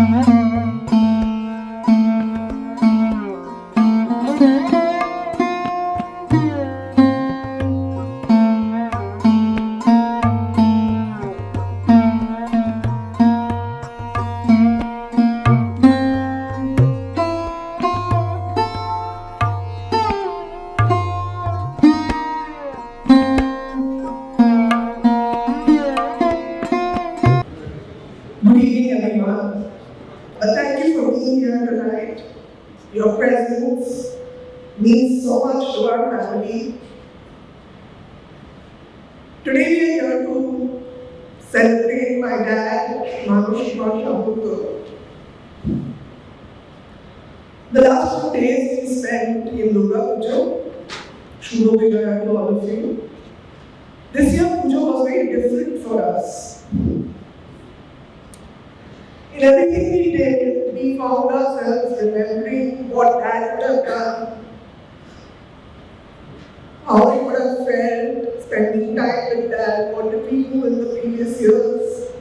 Good evening, everyone. Thank you for being here tonight. Your presence means so much to our family. Today we are here to celebrate my dad, Manush Shabuto. The last 2 days we spent in Durga Puja. Shubho Vijaya to all of you. This year Puja was very different for us. In everything we did, we found ourselves remembering what Dad would have done, how it would have felt, spending time with Dad, what did we do in the previous years.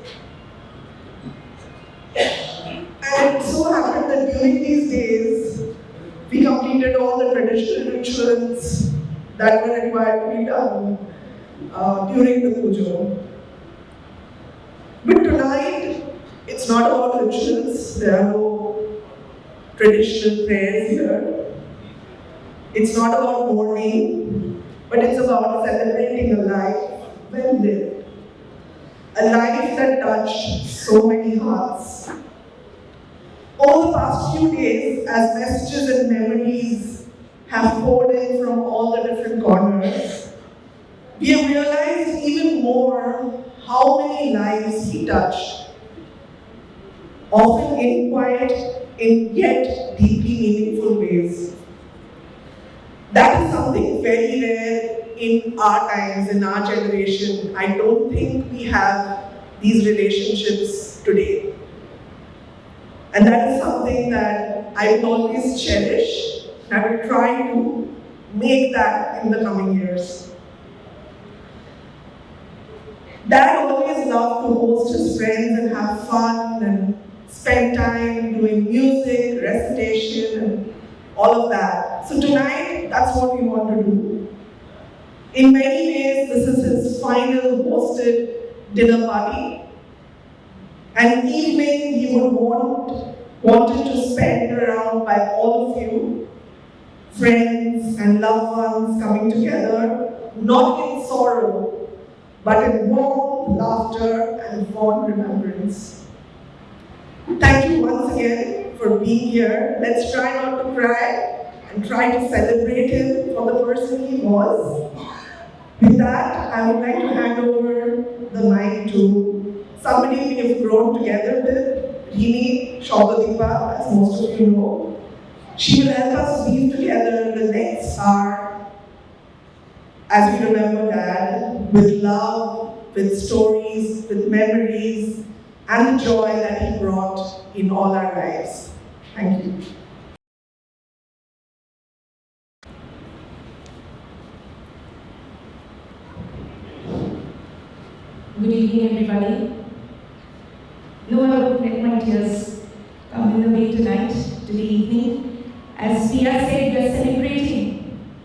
And it so happened that during these days, we completed all the traditional rituals that were required to be done during the puja. But tonight, it's not about rituals, there are no traditional prayers here. It's not about mourning, but it's about celebrating a life well lived. A life that touched so many hearts. Over the past few days, as messages and memories have poured in from all the different corners, we have realized even more how many lives he touched. Often in quiet, in yet deeply meaningful ways. That is something very rare in our times, in our generation. I don't think we have these relationships today. And that is something that I will always cherish, and I will try to make that in the coming years. Dad always loved to host his friends and have fun and spend time doing music, recitation, and all of that. So tonight, that's what we want to do. In many ways, this is his final hosted dinner party. An evening he would wanted to spend around by all of you, friends and loved ones coming together, not in sorrow, but in warmth, laughter, and fond remembrance. Thank you once again for being here. Let's try not to cry and try to celebrate him for the person he was. With that, I would like to hand over the mic to somebody we have grown together with, Rini Shaubadipa, as most of you know. She will help us weave together the next hour as we remember Dad with love, with stories, with memories, and the joy that he brought in all our lives. Thank you. Good evening, everybody. No, I won't let my tears come in the way tonight, today evening. As Pia said, we are celebrating.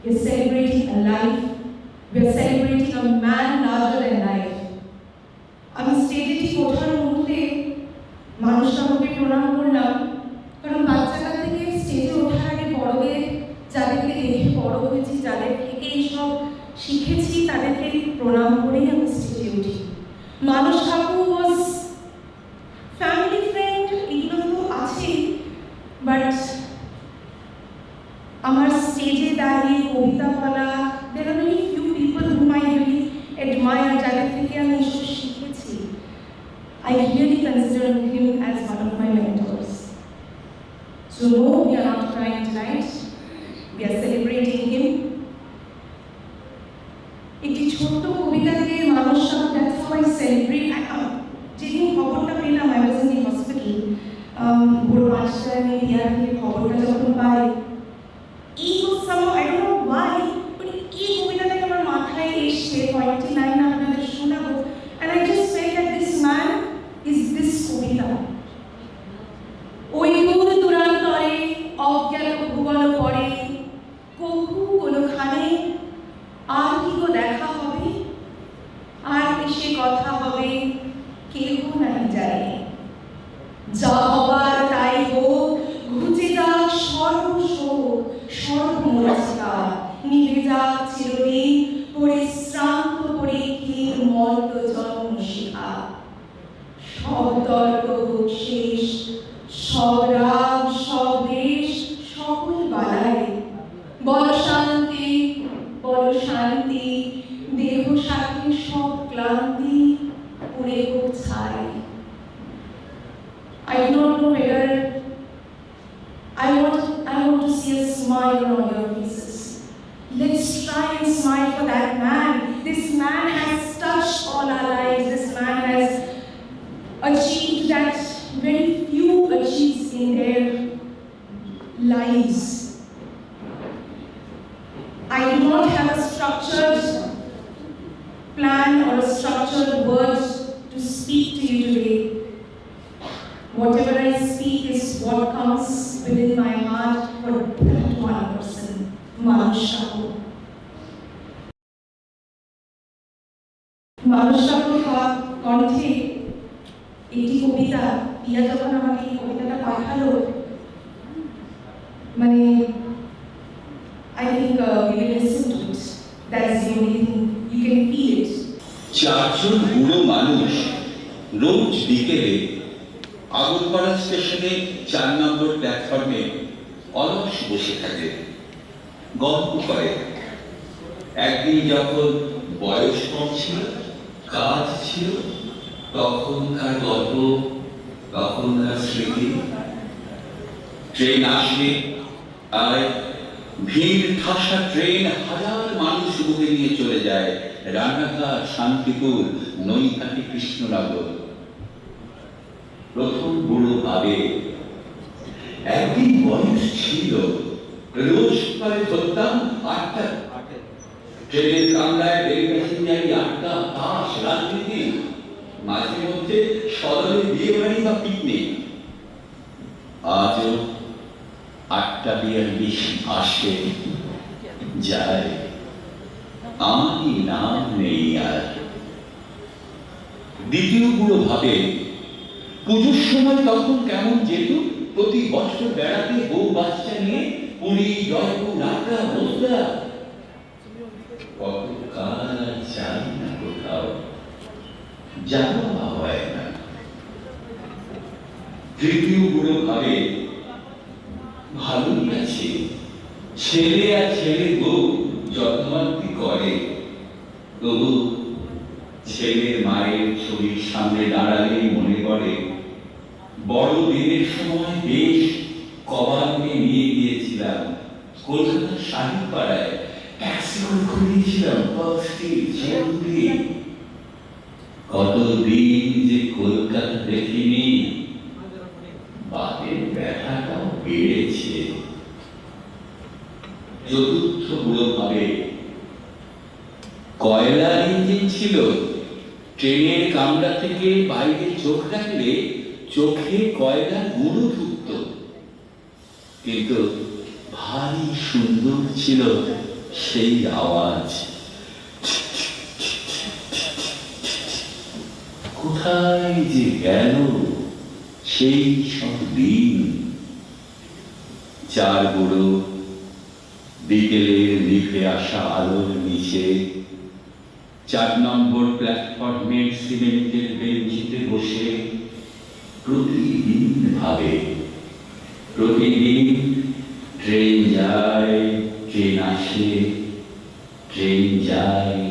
We are celebrating a life. We are celebrating a man larger than life. আমি স্টেজে ঠিক ওঠার মুহূর্তে মানুষ আমাকে প্রণাম করলাম, কারণ বাচ্চাকাল থেকে স্টেজে ওঠার আগে বড়দের যাদেরকে দেখে বড় হয়েছি, যাদের থেকে এইসব শিখেছি, তাদেরকে প্রণাম করেই আমি স্টেজে উঠি। মানুষ কাকু ওয়াজ ফ্যামিলি ফ্রেন্ড, এগুলো তো আছেই, বাট আমার স্টেজে দাঁড়িয়ে কবিতা বলা, there are very few people whom I really admire, যাদের থেকে আমি এইসব শিখেছি। I really consider him as one of my mentors. So no, we are not crying tonight. We are celebrating him. একটি ছোট্ট কবিতা দিয়ে মানুষ, that's how I celebrate. যেদিন খবরটা পেলাম, I was in the hospital. ভোর 5টায় আমি ইয়ার থেকে খবরটা যখন পাই, এই somehow I don't know why, but এই কবিতাটাকে আমার মাথায় এসে কয়েকটি লাইন আপনাদের শোনাবো, and I just felt that this man is this কবিতা. রাগ, সব দেশ, সকল বালাই। বল শান্তি, বল শান্তি, দেহ সাথে সব ক্লান্তি পুড়ে হোক ছাই। I do not know whether I want to see a smile on your faces. Let's try and smile for that man. This man has touched all our lives. This man has achieved that very few achieve in their lives. I do not have a structured plan or a structured word to speak to you today. Whatever I speak is what comes within my heart for that one person, Manush Thakur. Manush Thakur কণ্ঠে একটি কবিতা, পিয়া যখন আমাকে এই কবিতাটা পাঠালো, মানে I think we will listen to it. That's the only thing. You can feel it. চারজন বুড়ো মানুষ রোজ বিকেলে আগরপাড়া স্টেশনে 4 নম্বর প্ল্যাটফর্মে অলস বসে থাকে, গল্প করে। একদিন যখন বয়স কম ছিল, কাজ ছিল, তখনকার গল্প, তখনকার স্মৃতি। ট্রেন আসে, আর ভিড় ঠাসা ট্রেন হাজার মানুষ বুকে নিয়ে চলে যায় রানাঘাট, শান্তিপুর, নৈহাটি, কৃষ্ণনগর। প্রথম বুড়ো ভাবে একদিন বয়স ছিল, রোজ সকালে ধরতাম 8টা, ট্রেনের কামরায় রেল প্যাসেঞ্জারি, আড্ডা, তাস, রাজনীতি, মাঝে মধ্যে সদরে বিয়ে বাড়ি বা পিকনিক। আজও 8:42 আসে, যায়, আমারই নাম নেই আর। দ্বিতীয় বুড়ো ভাবে পুজোর সময় তখন কেমন যেত প্রতি বছর বেড়াতে বউ বাচ্চা নিয়ে পুরী, জয়পুর, আগ্রা, মথুরা। কতকাল যাই না কোথাও, যাওয়া হয় না। তৃতীয় বুড়ো ভাবে ভালোই আছে, ছেলে আর ছেলে বউ যত্নবান্তি করে, তবু ছেলের মায়ের ছবির সামনে দাঁড়ালেই মনে পড়ে বড়দিনের সময় বেশ কবাবে নিয়ে গিয়েছিলাম কলকাতার শাহিনপাড়ায়, ট্যাক্সি করে ঘুরিয়েছিলাম কতদিন যে কলকাতা দেখিনি, বাতের ব্যথাটাও বেড়েছে। চতুর্থ বুড়ো ভাবে কয়লার ইঞ্জিন ছিল, ট্রেনের কামরা থেকে বাইরে চোখ রাখলে চোখে কয়লার গুঁড়ো ঢুকত, কিন্তু ভারী সুন্দর ছিল সেই আওয়াজ। কোথায় যে গেল সেই সব দিন। চার বুড়ো বিকেলের নিভে আসা আলোর নিচে 4 নম্বর প্ল্যাটফর্মের সিমেন্টের বেঞ্চিতে বসে প্রতিদিন ভাবে, প্রতিদিন ট্রেন যায়, ট্রেন আসে, ট্রেন যায়,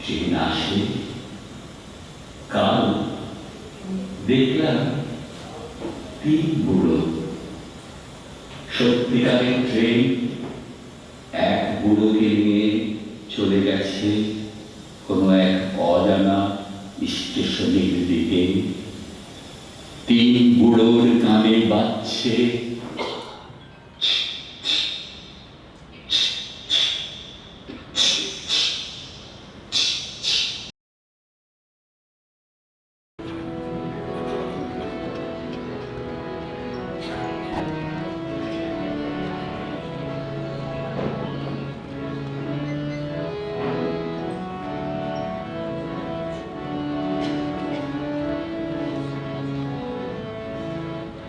ট্রেন আসে। কাল দেখলাম 3 বুড়ো, সত্যিকারের ট্রেন এক বুড়োকে নিয়ে চলে গেছে কোনো এক অজানা স্টেশনের দিকে। 3 বুড়োর কানে বাজছে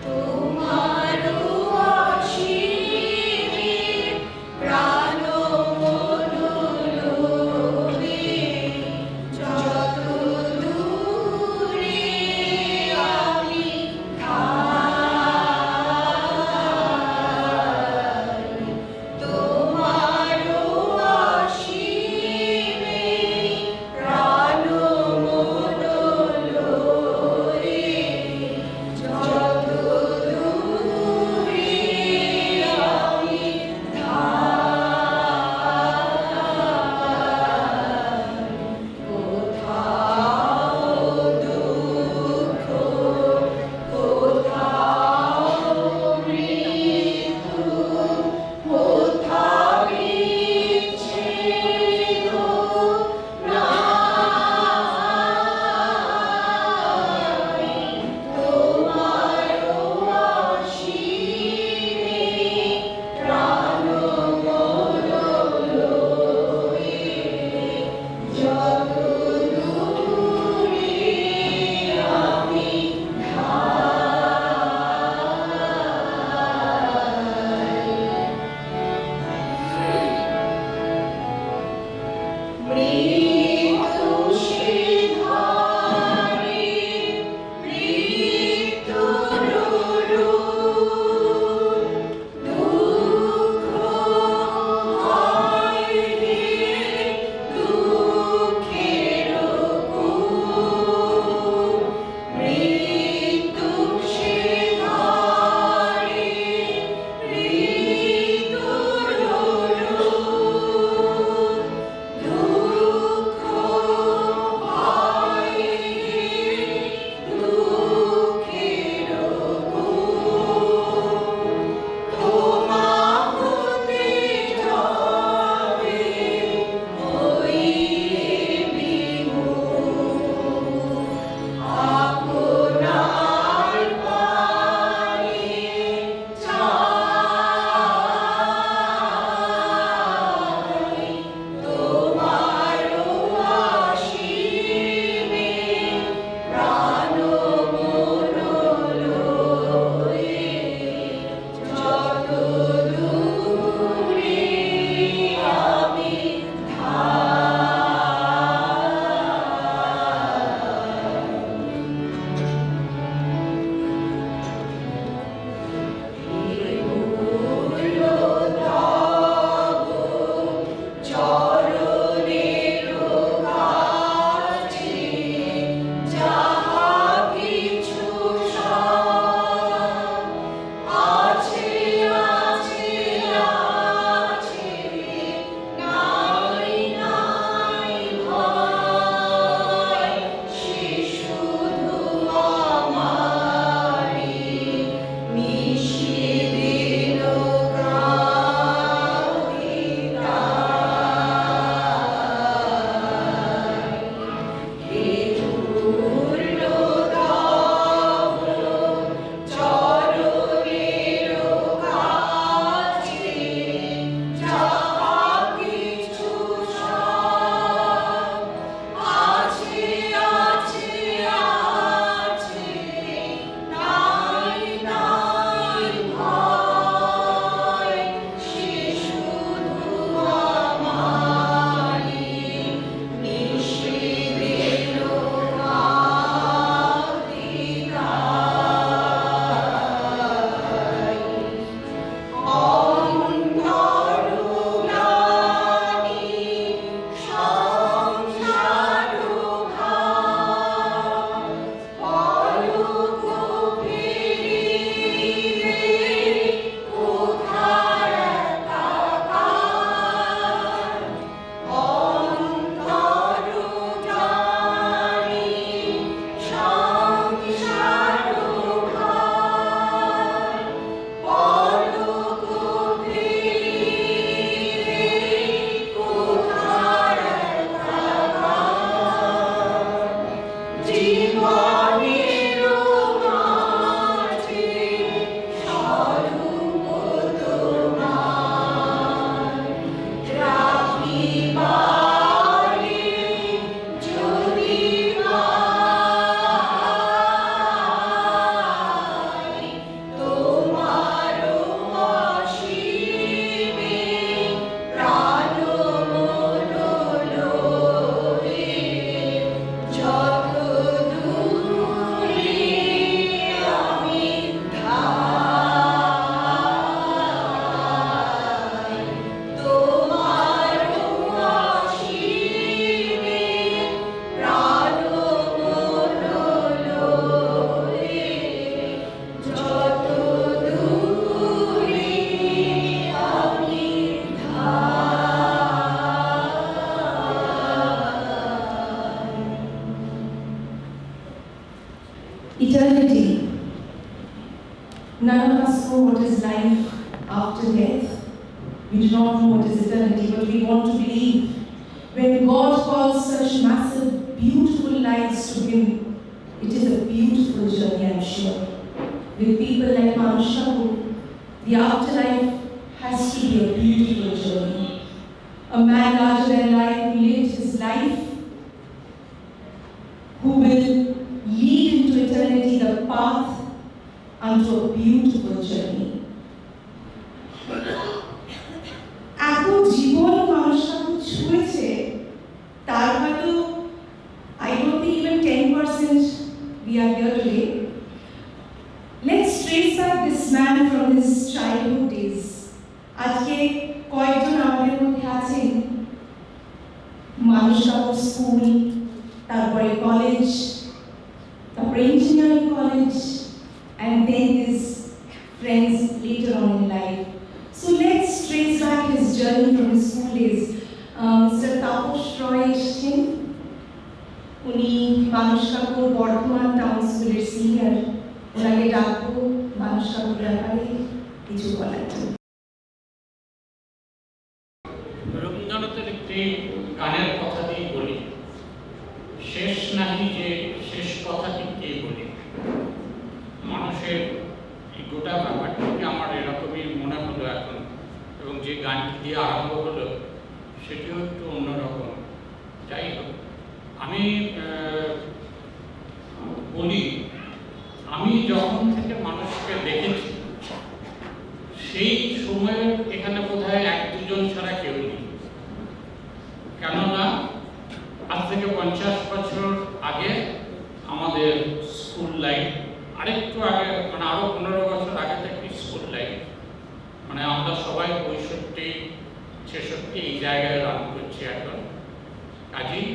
তোমারো none of us know what is life after death. We do not know what is eternity, but we want to believe. When God calls such massive, beautiful lives to Him, it is a beautiful journey, I'm sure. With people like Manushka, the afterlife has to be a beautiful journey. A man larger than life who lived his life, who will lead into eternity the path unto a beautiful journey. এত জীবন মানুষকে ছুঁয়েছে তার হয়তো I don't think even 10% we are here today. Let's trace back this man from his childhood days. আজকে কয়েকজন আমাদের মধ্যে আছেন মানুষকা school, তারপরে কলেজ, তারপরে engineering college, and then his friends later on in life. So let's trace back his journey from his school days. Mr. Taposh Roy এসেছেন, উনি মানুষকাপুর Bardhaman town স্কুলের সিনিয়র। ওনাকে ডাকবো মানুষকাপুর ব্যাপারে কিছু বলার জন্য। রবীন্দ্রনাথের একটি গানের কথা দিয়ে বলি, শেষ নাহি যে শেষ কথাটি কে বলি। মানুষের এই গোটা ব্যাপারটাকে আমার এরকমই মনে হলো এখন, এবং যে গানটি দিয়ে আরম্ভ হলো সেটিও একটু অন্যরকম। যাই হোক, আমি বলি, আমি যখন থেকে মানুষকে দেখেছি সেই সময়ে এখানে বোধহয় 1-2 জন ছাড়া কেউ নেই। কেননা আজ থেকে 50 বছর আগে আমাদের স্কুল লাইফ, আরেকটু আগে মানে আরো 15 বছর আগে থেকে স্কুল লাইফ, মানে আমরা সবাই 65-66 এই জায়গায় রান করছি এখন। কাজেই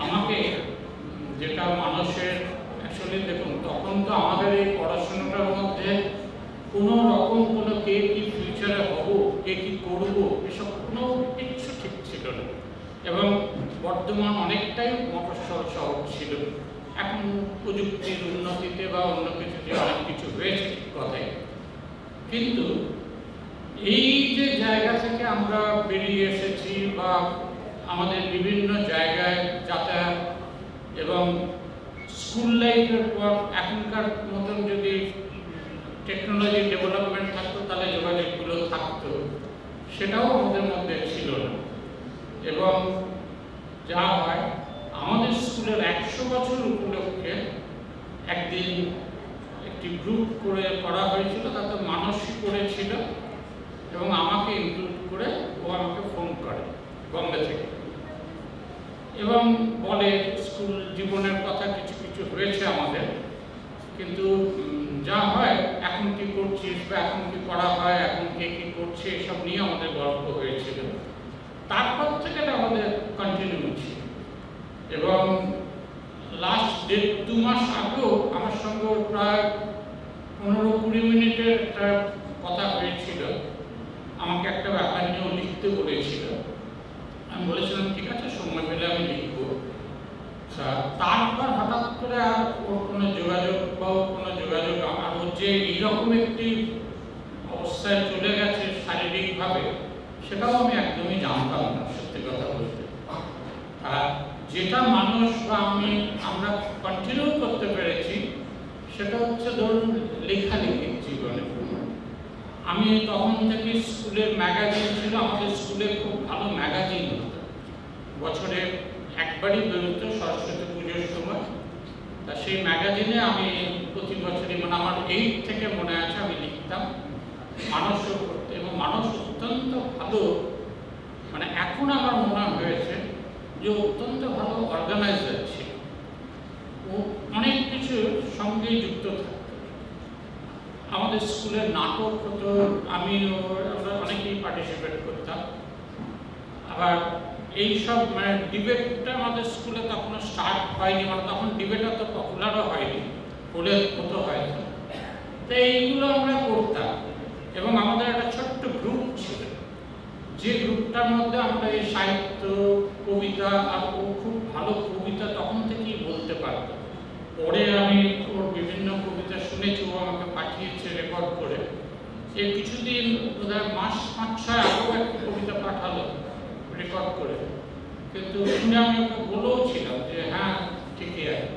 আমাকে যেটা মানুষের অ্যাকচুয়ালি দেখুন, তখন তো আমাদের এই পড়াশোনাটার মধ্যে কোনো রকম কোনো কে কি ফিউচারে হব, কে কি করব, এসব কোনো কিচ্ছু ঠিক ছিল না। এবং বর্তমান অনেকটাই মফস্বল শহর ছিল। এখন প্রযুক্তির উন্নতিতে বা অন্য কিছুতে অনেক কিছু হয়েছে, কথাই। কিন্তু এই যে জায়গা থেকে আমরা বেরিয়ে এসেছি বা আমাদের বিভিন্ন জায়গায় যাতায়াত এবং স্কুল লাইফের পর এখনকার মতন যদি টেকনোলজি ডেভেলপমেন্ট থাকতো তাহলে যোগাযোগগুলো থাকতো, সেটাও আমাদের মধ্যে ছিল না। এবং যা হয়, আমাদের স্কুলের 100 বছর উপলক্ষে একদিন একটি গ্রুপ করা হয়েছিল, তাতে মানসী করেছিল এবং আমাকে ইনক্লুড করে ও আমাকে ফোন করে বম্বে থেকে, এবং বলে স্কুল জীবনের কথা কিছু কিছু হয়েছে আমাদের, কিন্তু যা হয় এখন কি করছিস বা এখন কি করা হয়, এখন কে কি করছে, এসব নিয়ে আমাদের গল্প হয়েছিল। তারপর থেকে আমাদের কন্টিনিউ ছিল। এবং লাস্ট 1.5-2 মাস আগেও আমার সঙ্গে প্রায় 15-20 মিনিটের একটা কথা হয়েছিল। আমাকে একটা ব্যাপার নিয়েও লিখতে বলেছিল। আমি বলেছিলাম ঠিক আছে, সময় পেলে আমি লিখব। তারপর হঠাৎ করে আর ওর কোনো যোগাযোগ বা কোনো যোগাযোগ, আমার ওর যে এইরকম একটি অবস্থায় চলে গেছে শারীরিকভাবে, সেটাও আমি একদমই জানতাম না, সত্যি কথা বলতে। আর যেটা মানুষ বা আমরা কন্টিনিউ করতে পেরেছি সেটা হচ্ছে ধরুন লেখালেখির জীবনে। আমি তখন থেকে স্কুলের ম্যাগাজিন ছিল, আমাদের স্কুলে খুব ভালো ম্যাগাজিন হতো, বছরে একবারই বেরোতো সরস্বতী পুজোর সময়। তা সেই ম্যাগাজিনে আমি প্রতি বছরই, মানে আমার 8 থেকে মনে আছে আমি লিখতাম, মানুষও করতে, এবং মানুষ অত্যন্ত ভালো, মানে এখন আমার মনে হয়েছে যে অত্যন্ত ভালো অর্গানাইজার ছিল। ও অনেক কিছুর সঙ্গেই যুক্ত থাকতো। আমাদের স্কুলের নাটক হতো, আমরা অনেকেই পার্টিসিপেট করতাম। আবার এইসব মানে ডিবেটটা আমাদের স্কুলে তখনও স্টার্ট হয়নি, মানে তখন ডিবেট অত পপুলারও হয়নি, হলে হতো হয়তো। তো এইগুলো আমরা করতাম, এবং আমাদের একটা ছোট্ট গ্রুপ ছিল, যে গ্রুপটার মধ্যে আমরা এই সাহিত্য, কবিতা, আর ও খুব ভালো কবিতা তখন থেকেই বলতে পারতাম। পরে আমি ওর বিভিন্ন কবিতা শুনে শুনেছি, ও আমাকে পাঠিয়েছে রেকর্ড করে। এর কিছুদিন বোধহয় মাস 5-6 আগেও একটা কবিতা পাঠালো রেকর্ড করে, কিন্তু শুনে আমি ওকে বলেও ছিলাম যে হ্যাঁ ঠিকই আছে।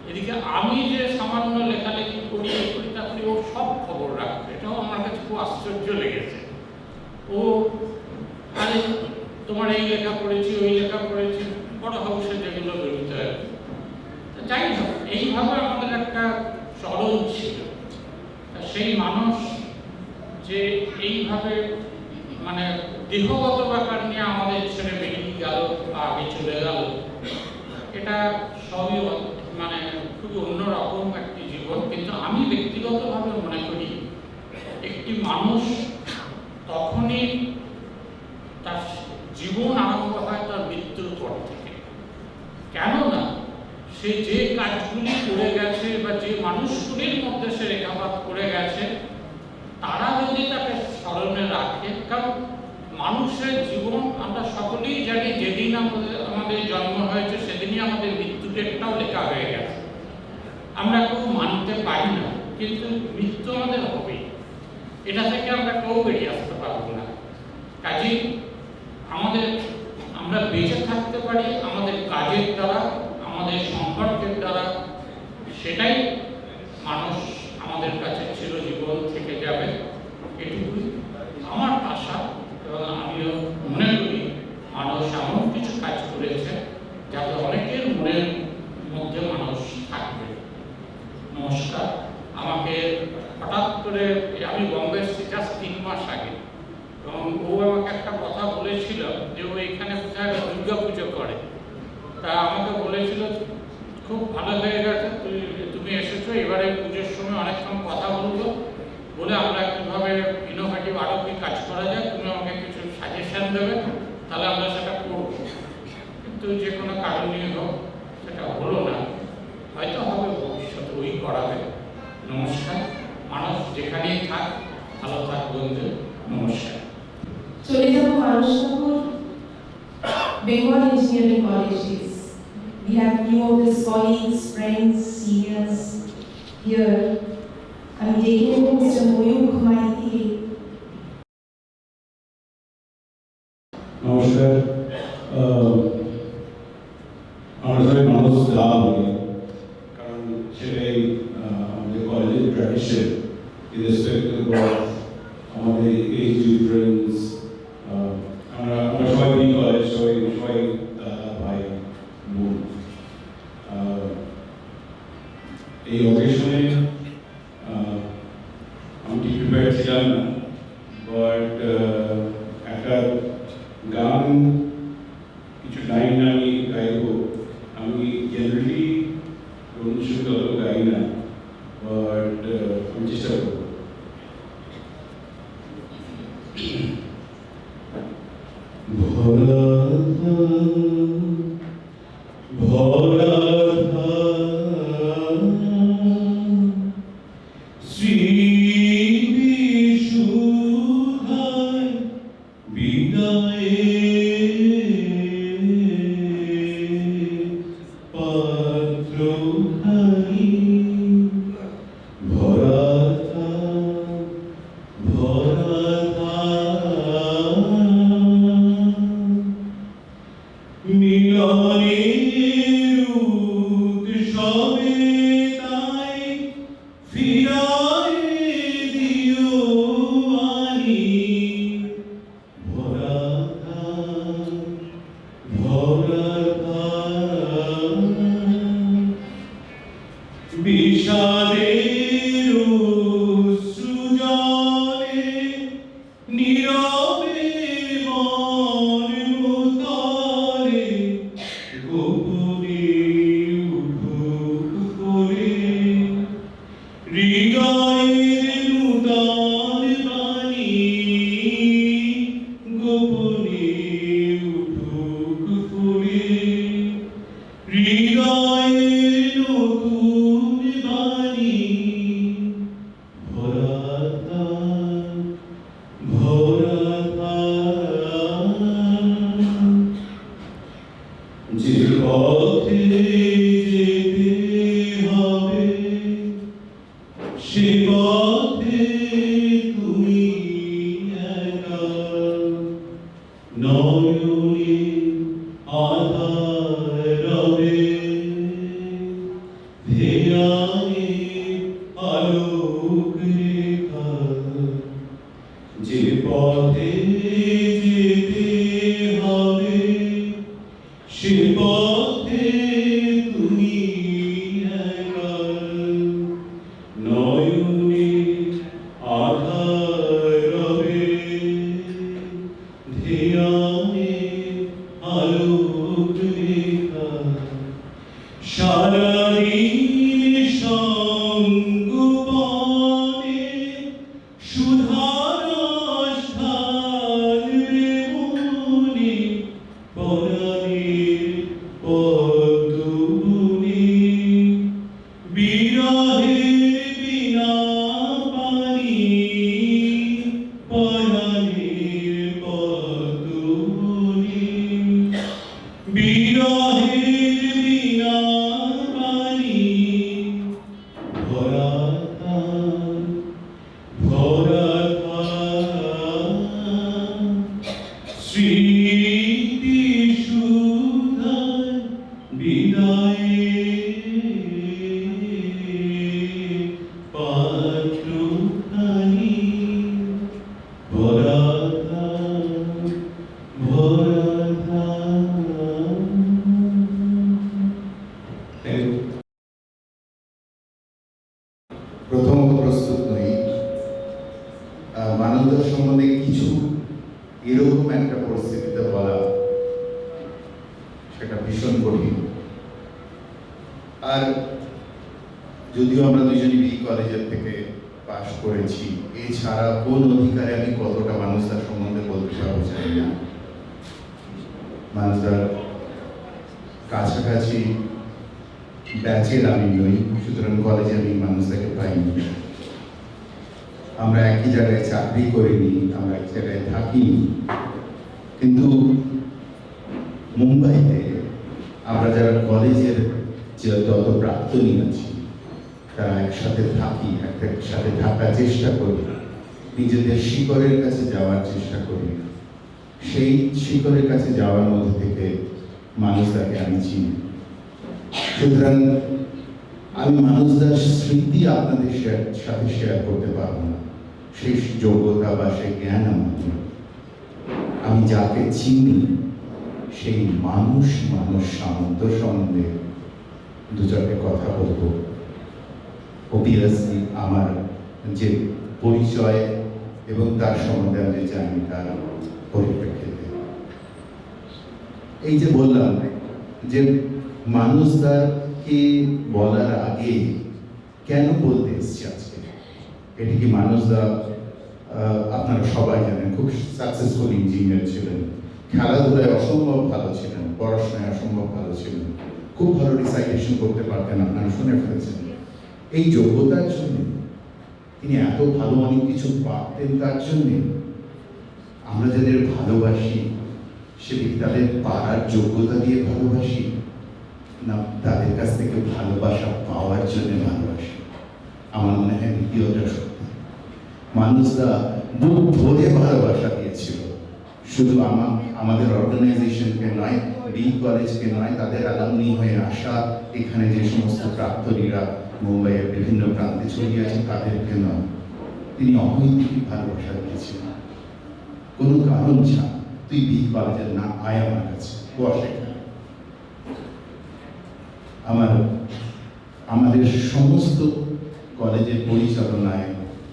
এদিকে আমি যে সামান্য লেখালেখি করি কবিতা করি, ও সব খবর রাখবে, এটাও আমার কাছে খুব আশ্চর্য লেগেছে। ও আরে তোমার এই লেখা পড়েছি, ওই লেখা পড়েছি, বড় হাউসে যেগুলো বেরোতে হয়। যাই হোক, এইভাবে আমাদের একটা চলন ছিল। সেই মানুষ যে এইভাবে মানে দেহগত ব্যাপার নিয়ে আমাদের ছেড়ে বেরিয়ে গেল বা আগে চলে গেল, এটা সবই মানে খুবই অন্যরকম একটি জীবন। কিন্তু আমি ব্যক্তিগতভাবে মনে করি একটি মানুষ তখনই তার জীবন আরম্ভ হয় তার মৃত্যুর পর থেকে। কেননা সে যে কাজগুলি করে গেছে বা যে মানুষগুলির মধ্যে সে রেখাপাত করে গেছে, তারা যদি তাকে স্মরণে রাখে, কারণ মানুষের জীবন আমরা সকলেই জানি, যেদিন আমাদের জন্ম হয়েছে সেদিনই আমাদের মৃত্যু ডেটটাও লেখা হয়ে গেছে। আমরা কেউ মানতে পারি না, কিন্তু মৃত্যু আমাদের হবেই, এটা থেকে আমরা কেউ বেরিয়ে আসতে পারবো না। কাজেই আমরা বেঁচে থাকতে পারি আমাদের কাজের দ্বারা, আমাদের সম্পর্কের দ্বারা, সেটাই মানুষ আমাদের কাছে চিরজীবন থেকে যাবে, এটুকুই আমার আশা। এবং আমিও মনে করি মানুষ এমন কিছু কাজ করেছে যাতে অনেকের মনের মধ্যে মানুষ থাকবে। নমস্কার। আমাকে হঠাৎ করে, আমি বম্বে এসেছি জাস্ট 3 মাস আগে, এবং ও আমাকে একটা কথা বলেছিল যে ও এখানে কোথায় দুর্গা পুজো করে। তা আমাকে বলেছিল খুব ভালো হয়ে গেছে তুমি এসেছো, এবারে পুজোর সময় অনেকক্ষণ কথা বলবো, বলে আমরা কীভাবে ইনোভেটিভ আরও কি কাজ করা যায়, তুমি আমাকে কিছু সাজেশন দেবে, তাহলে আমরা সেটা করব। কিন্তু যে কোনো কারণে হোক সেটা হলো না, হয়তো হবে ভবিষ্যতে, ওই করাবে। নমস্কার। মানুষ যেখানেই থাক, ভালো থাক বন্ধু। নমস্কার। চলে যাব মানুষনগর Bengal Engineering Colleges. We have few of his colleagues, friends, seniors here. I'm taking Mr. Moyuk Maiti. নমস্কার। আমরা সবাই মানুষ দা বলি, কারণ সেটাই আমাদের কলেজের ট্র্যাডিশন, ইরেসপেক্টিভ অফ আমাদের এজ ডিফারেন্স। আমরা সবাই এই কলেজ, সবাই দাদা ভাই বোন। এই অকেশনে আমি ঠিক প্রিপেয়ার ছিলাম না, বাট একটা গান কিছু লাইন আমি গাইব। আমি জেনারেলি রবীন্দ্রসঙ্গীত অত গাই না, বাট আমি চেষ্টা করব। ভরা ভরা শ্রী বিশুদ্ধায় বিদায়ে পাত্রখানি ভরা ভরা আধার রবে ধিয়ানে আলোক রেখা সারাদিন সঙ্গপনে সুধারস ঢালবে মনে পরাণের পদ্মবনে বিরহের বিনা পানি পরাণের পদ্মবনে বিরহের বিনা পানি ভরা ধান ভরা ধান স্মৃতি সুধার বিদায়ে পাত্রখানি ভরা ধান ভরা ধান। Thank you. প্রথম প্রস্তুত নই মানবতার সম্বন্ধে কিছু এরকম একটা পরিস্থিতিতে বলা সেটা ভীষণ কঠিন। আর যদিও আমরা দুজনই বি কলেজের থেকে পাশ করেছি, এছাড়া কোন অধিকারে আমি কতটা মানুষটার সম্বন্ধে বলতে পারবো জানি না। মানুষটার কাছাকাছি ব্যাচের আমি নই, সুতরাং কলেজে আমি মানুষটাকে পাইনি। আমরা একই জায়গায় চাকরি করিনি, আমরা এক জায়গায় থাকিনি, কিন্তু মুম্বাইতে আমরা যারা কলেজের যত প্রাক্তনী আছি তারা একসাথে থাকি, একসাথে থাকার চেষ্টা করি, নিজেদের শিকড়ের কাছে যাওয়ার চেষ্টা করি। সেই শিকড়ের কাছে যাওয়ার মধ্যে থেকে মানুষটাকে আমি চিনি। সুতরাং আমি মানুষদার স্মৃতি আপনাদের সাথে শেয়ার করতে পারবো না, সেই যোগ্যতা বা সেই জ্ঞান আমার নেই। আমি যাকে চিনি সেই মানুষ সামন্ত সম্বন্ধে দু চারটে কথা বলবো। অবভিয়াসলি আমার যে পরিচয় এবং তার সম্বন্ধে আমি জানি তার পরিপ্রেক্ষিতে এই যে বললাম যে মানুষদারকে বলার আগে কেন বলতে এসছি আজকে, এটি কি মানুষদা আপনারা সবাই জানেন খুব সাকসেসফুল ইঞ্জিনিয়ার ছিলেন, খেলাধুলায় অসম্ভব ভালো ছিলেন, পড়াশোনায় অসম্ভব ভালো ছিলেন, খুব ভালো রিসাইটেশন করতে পারতেন, আপনারা শুনে ফেলেছেন। এই যোগ্যতার জন্য তিনি এত ভালো অনেক কিছু পারতেন, তার জন্যে আমরা যাদের ভালোবাসি সে তাদের পারার যোগ্যতা দিয়ে ভালোবাসি না তাদের কাছ থেকে ভালোবাসা পাওয়ার জন্য ভালোবাসি। আমার মনে হয় দ্বিতীয়টা সত্যি। মানুষরা বুক ভরে ভালোবাসা দিয়েছিল, শুধু আমাদের অর্গানাইজেশনকে নয়, বি কলেজকে নয়, তাদের অ্যালামনি হয়ে আসা এখানে যে সমস্ত প্রাক্তনীরা মুম্বাইয়ের বিভিন্ন প্রান্তে ছড়িয়ে আছে তাদেরকে নয়, তিনি অহৈতুকী ভালোবাসা দিয়েছিলেন। কোনো কারণ ছাড়া তুই বি কলেজের না আয় আমার কাছে বস এখানে। আমাদের সমস্ত কলেজের পরিচালনায়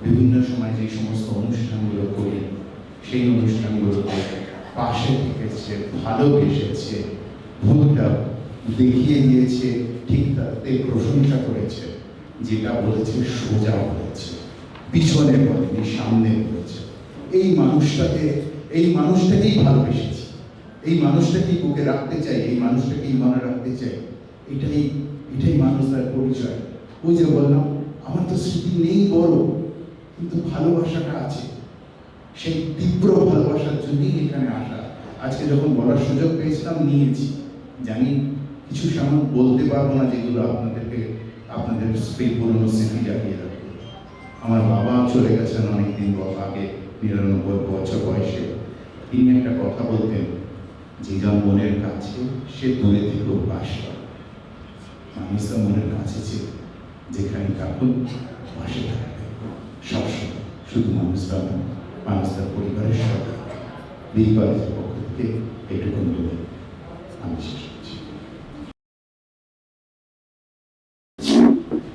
বিভিন্ন সময় যে সমস্ত অনুষ্ঠানগুলো করি সেই অনুষ্ঠানগুলোতে পাশে থেকেছে, ভালোবেসেছে, ভুলটা দেখিয়ে দিয়েছে, ঠিক তাতে প্রশংসা করেছে, যেটা বলেছে সোজা বলেছে, পিছনে বলেনি, সামনে বলেছে। এই মানুষটাকেই ভালোবেসেছি, এই মানুষটাকেই বুকে রাখতে চাই, এই মানুষটাকেই মনে রাখতে চাই। এটাই মানুষটার পরিচয়। ওই যে বললাম আমার তো স্মৃতি নেই বড়, কিন্তু ভালোবাসাটা আছে, সেই তীব্র ভালোবাসার জন্যই এখানে আসা। আজকে যখন বলার সুযোগ পেয়েছিলাম নিয়েছি। জানি কিছু সামনে বলতে পারবো না যেগুলো আপনাদের পুরনো স্মৃতি জাগিয়ে রাখবে। আমার বাবা চলে গেছেন অনেকদিন আগে, 99 বছর বয়সে। তিনি একটা কথা বলতেন, যে যার মনের কাছে সে দূরে থেকেও বাস করে। মানুষটা মনের কাছে ছিল, যেখানে তখন পাশে থাকবে সবসময়, শুধু মানুষটার পরিবারের সাথে। বি কলেজের পক্ষ থেকে এটুকু বলে আমি শেষ করছি।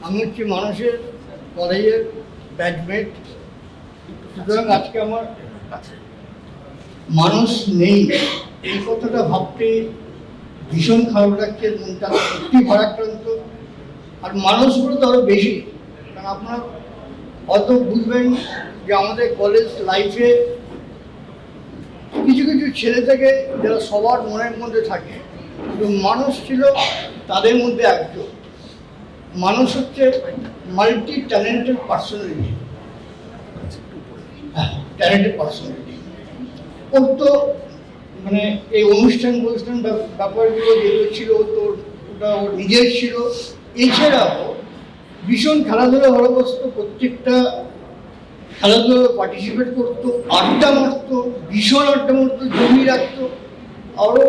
আমি হচ্ছি মানুষের কলেজের ব্যাচমেট, সুতরাং আজকে আমার মানুষ নেই এই কথাটা ভাবতে ভীষণ খারাপ লাগছে, মনটা সত্যি ভারাক্রান্ত। আর মানুষগুলো তো আরো বেশি, কারণ আপনারা হয়তো বুঝবেন যে আমাদের কলেজ লাইফে কিছু কিছু ছেলে থেকে যারা সবার মনের মধ্যে থাকে, কিন্তু মানুষ ছিল তাদের মধ্যে একজন। মানুষ হচ্ছে multi talented personality, talented personality. ওর তো মানে এই অনুষ্ঠান ব্যাপারগুলো যেগুলো ছিল তোর ওটা ওর নিজের ছিল। এছাড়াও ভীষণ খেলাধুলা ভালোবাসতো, প্রত্যেকটা খেলাধুলা পার্টিসিপেট করতো, আড্ডা মারতো, ভীষণ আড্ডা মারতো, জমি রাখতো। আরও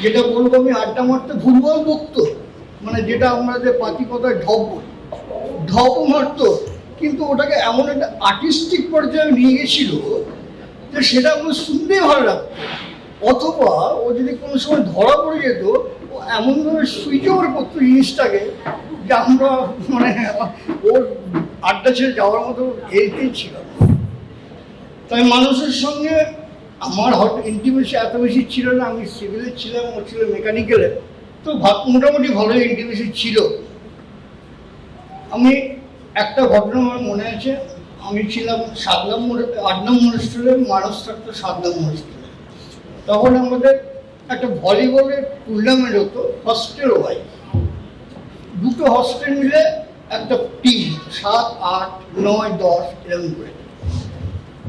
যেটা বলবো আমি, আড্ডা মারতো, ফুটবল বকতো, মানে যেটা আমাদের পাতি কথায় ঢপও মারতো, কিন্তু ওটাকে এমন একটা আর্টিস্টিক পর্যায়ে নিয়ে গেছিল যে সেটা আমার শুনতেই ভালো লাগতো। অথবা ও যদি কোনো সময় ধরা পড়ে যেত, ও এমনভাবে সুইচ ওভার করতো জিনিসটাকে যে আমরা মানে ওর আড্ডা ছেড়ে যাওয়ার মতো হেলতেই ছিল। তাই মানুষের সঙ্গে আমার হয়তো ইন্টিমেসি এত বেশি ছিল না, আমি সিভিলে ছিলাম, ও ছিল মেকানিক্যালে, তো মোটামুটি ভালোই ইন্টিমেসি ছিল। আমি একটা ঘটনা আমার মনে আছে, আমি ছিলাম 8 নম্বর স্কুলে, মানুষ থাকতো 7 নম্বর স্কুলে। তখন আমাদের একটা ভলিবলের টুর্নামেন্ট হতো হস্টেল ওয়াইজ, দুটো হস্টেল মিলে একটা টিম, 7, 8, 9, 10 এরকম করে।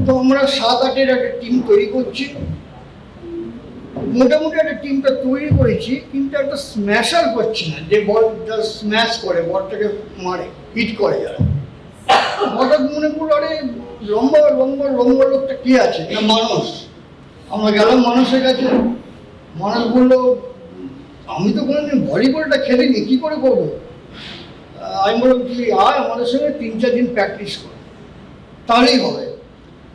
তো আমরা 7-8-এর একটা টিম তৈরি করছি, মোটামুটি একটা টিমটা তৈরি করেছি, কিন্তু একটা স্ম্যাশার করছি না, যে বল স্ম্যাশ করে, বলটাকে মারে, হিট করে যারা। হঠাৎ মনে পড়লো, আরে লম্বা লম্বা লম্বা লোকটা কে আছে না মানুষ। আমরা গেলাম মানুষের কাছে, মানুষ বললো আমি তো কোনোদিন ভলিবলটা খেলিনি, কী করে করবো। আমি বললাম তুই আয় আমাদের সঙ্গে 3-4 দিন প্র্যাকটিস কর, তাহলেই হবে।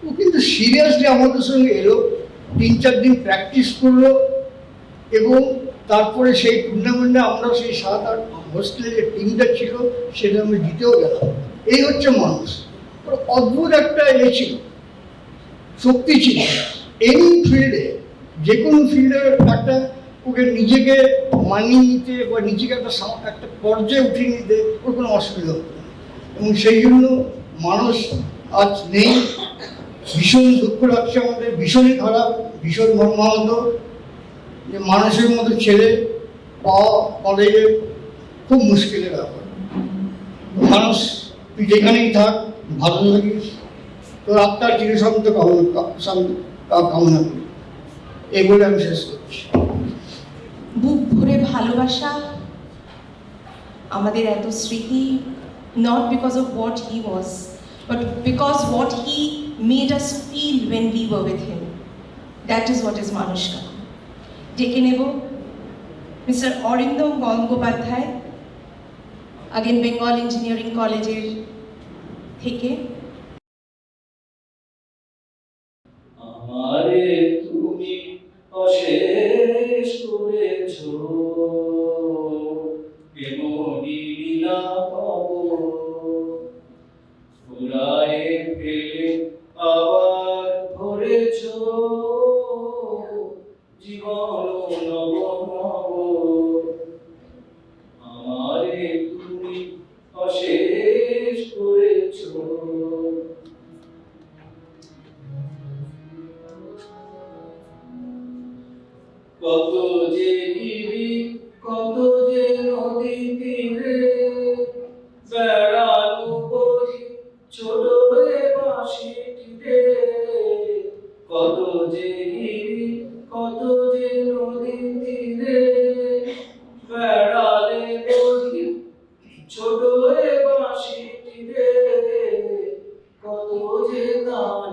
ও কিন্তু সিরিয়াসলি আমাদের সঙ্গে এলো, 3-4 দিন প্র্যাকটিস করলো, এবং তারপরে সেই টুর্নামেন্টে আমরা সেই 7-8 হোস্টেলের যে টিমটা ছিল সেটা আমি জিতেও গেলাম। এই হচ্ছে মানুষ। ওর অদ্ভুত একটা ছিল, শক্তি ছিল এনি ফিল্ডে, যে কোনো ফিল্ডে একটা ওকে নিজেকে মানিয়ে নিতে বা নিজেকে একটা পর্যায়ে উঠিয়ে নিতে ওর কোনো অসুবিধা হতো না। এবং সেই জন্য মানুষ আজ নেই, ভীষণ দুঃখ লাগছে আমাদের, ভীষণই খারাপ, ভীষণ মর্মাহত যে মানুষের মতো ছেলে পাওয়া কলেজে খুব মুশকিলের ব্যাপার। মানুষ তুই যেখানেই থাক, ভালো থাকিস, তোর আত্মার চিরশান্ত কামনা করি, এই বলে আমি শেষ করছি। বুক ভরে ভালোবাসা, আমাদের এত স্মৃতি, not because of what he was, but because what he made us feel when we were with him. That is what is Manushka. ডেকে নেব mister Arindam Gangopadhyay, again Bengal engineering কলেজের থেকে। আমারে তুমি অশেষ করেছো, এমনি লীলা পাব, ফুরায়ে ফেলে আবার ভরেছো, জীবন নব নব। আমারে তুমি অশেষ করেছো। কত যে গিরি, কত যে নদী তীরে, বেড়ানো বহি ছোট বাঁশিটিতে। কত যে গিরি, কত যে নদী তীরে, বেড়ালে বহি ছোট বাঁশিটিতে। কত যে গান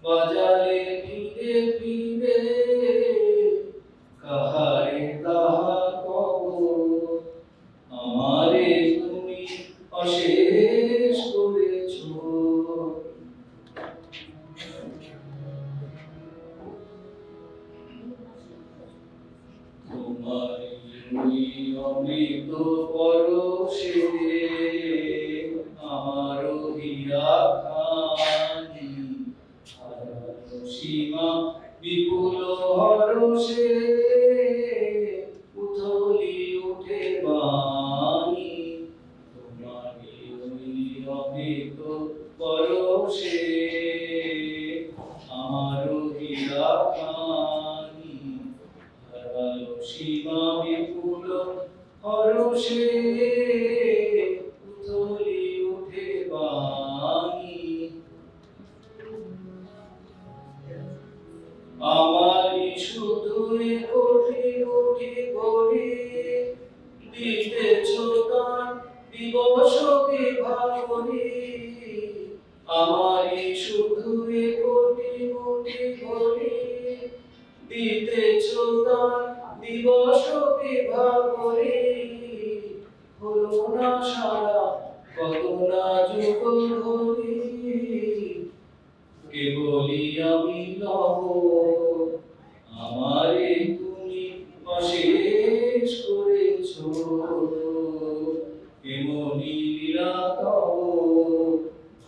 বাজালে ফিরে ফিরে, কাহারে তাহা কব, আমারে তুমি অশেষ করেছো। তোমার অমৃত পরশে আমারও হিয়া খানি, সীমা বিপুল হরষে উথলি উঠে বাণী তোমারই ওই অমৃত পরশে আমারও হীরা খানি হারালো সীমা বিপুল হরষে উথলি উঠে বাণী আমারই শুধু কোটি কোটি করে দিতেছ দান দিবস বিভাবনে আমারই শুধু কোটি কোটি করে দিতেছ দান দিবস বিভাবনে হলো না সারা কত না যুগ ধরে কেবলই আমি লব আমারে তুমি অশেষ করেছ এমনি লীলা তব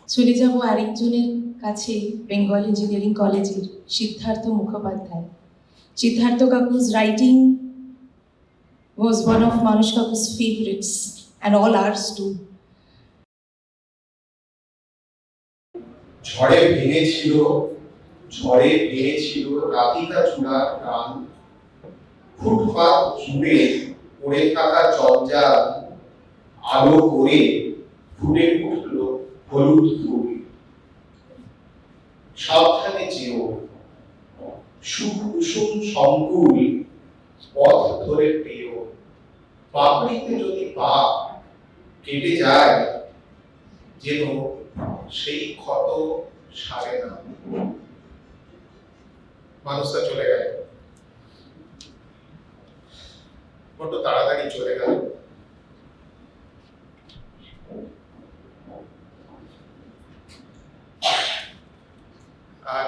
চলে যাব আরেকজনের কাছে, বেঙ্গল ইঞ্জিনিয়ারিং কলেজের Siddharth Mukhopadhyay. Siddharth কাকু's writing was one of Manush Kaku's favorites and all ours too. ঝড়ে ভেঙেছিল রাধিকা চূড়ার প্রাণ ফুটপাত জুড়ে পড়ে থাকা জঞ্জাল আলো করে ফুটে উঠল হলুদ ফুল সাবধানে যেও সুকুসুম সংকুল পথ ধরে পেও পাপড়িতে যদি পা কেটে যায় যেন সেই ক্ষত সারে না। মানুষটা চলে গেল, বড্ড তাড়াতাড়ি চলে গেল। আর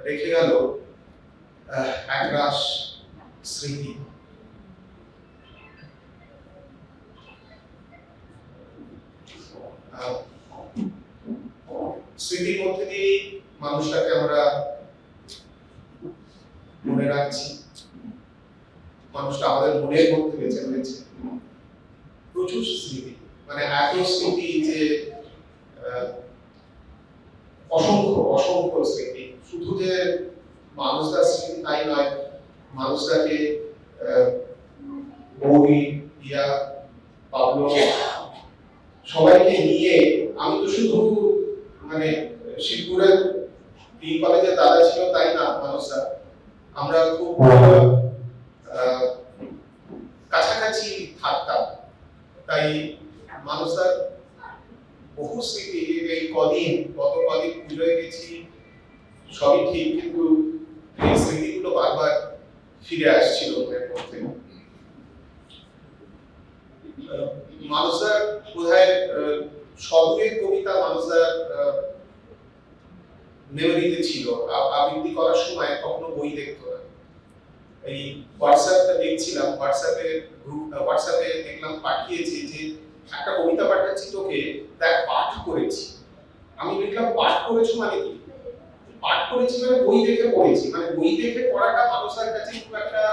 রেখে গেল একরাশ স্মৃতি। স্মৃতির মধ্যে দিয়ে মানুষটাকে আমরা মনে রাখছি, মানুষটা আমাদের মনের মধ্যে বেঁচে রয়েছে। প্রচুর স্মৃতি, মানে এত স্মৃতি যে অসংখ্য স্মৃতি। শুধু যে মানুষটার স্মৃতি তাই নয়, মানুষটাকে বৌদি, দিয়া, পাবলো সবাইকে নিয়ে আমি তো শুধু মানে শিবপুরের বি কলেজের দাদা ছিল তাই না মানুষরা, আমরা খুব কাছাকাছি থাকতাম। তাই মানুষের বহু স্মৃতি এই গত কদিন পুজোয় গেছি সবই ঠিক, কিন্তু এই স্মৃতিগুলো বারবার ফিরে আসছিল মনের মধ্যে। মানুষের বোধহয় সবগুলোর কবিতা মানুষের মেমোরিতে ছিল। আবৃত্তি করার সময় কখনো বই দেখতো না। এই হোয়াটসঅ্যাপটা দেখছিলাম, হোয়াটসঅ্যাপে দেখলাম পাঠিয়েছে যে একটা কবিতা পাঠাচ্ছি তোকে, দেখ পাঠ করেছি। আমি দেখলাম পাঠ করেছো মানে কি? পাঠ করেছি মানে বই দেখে পড়েছি। মানে বই দেখে পড়াটা মানুষের কাছে খুব একটা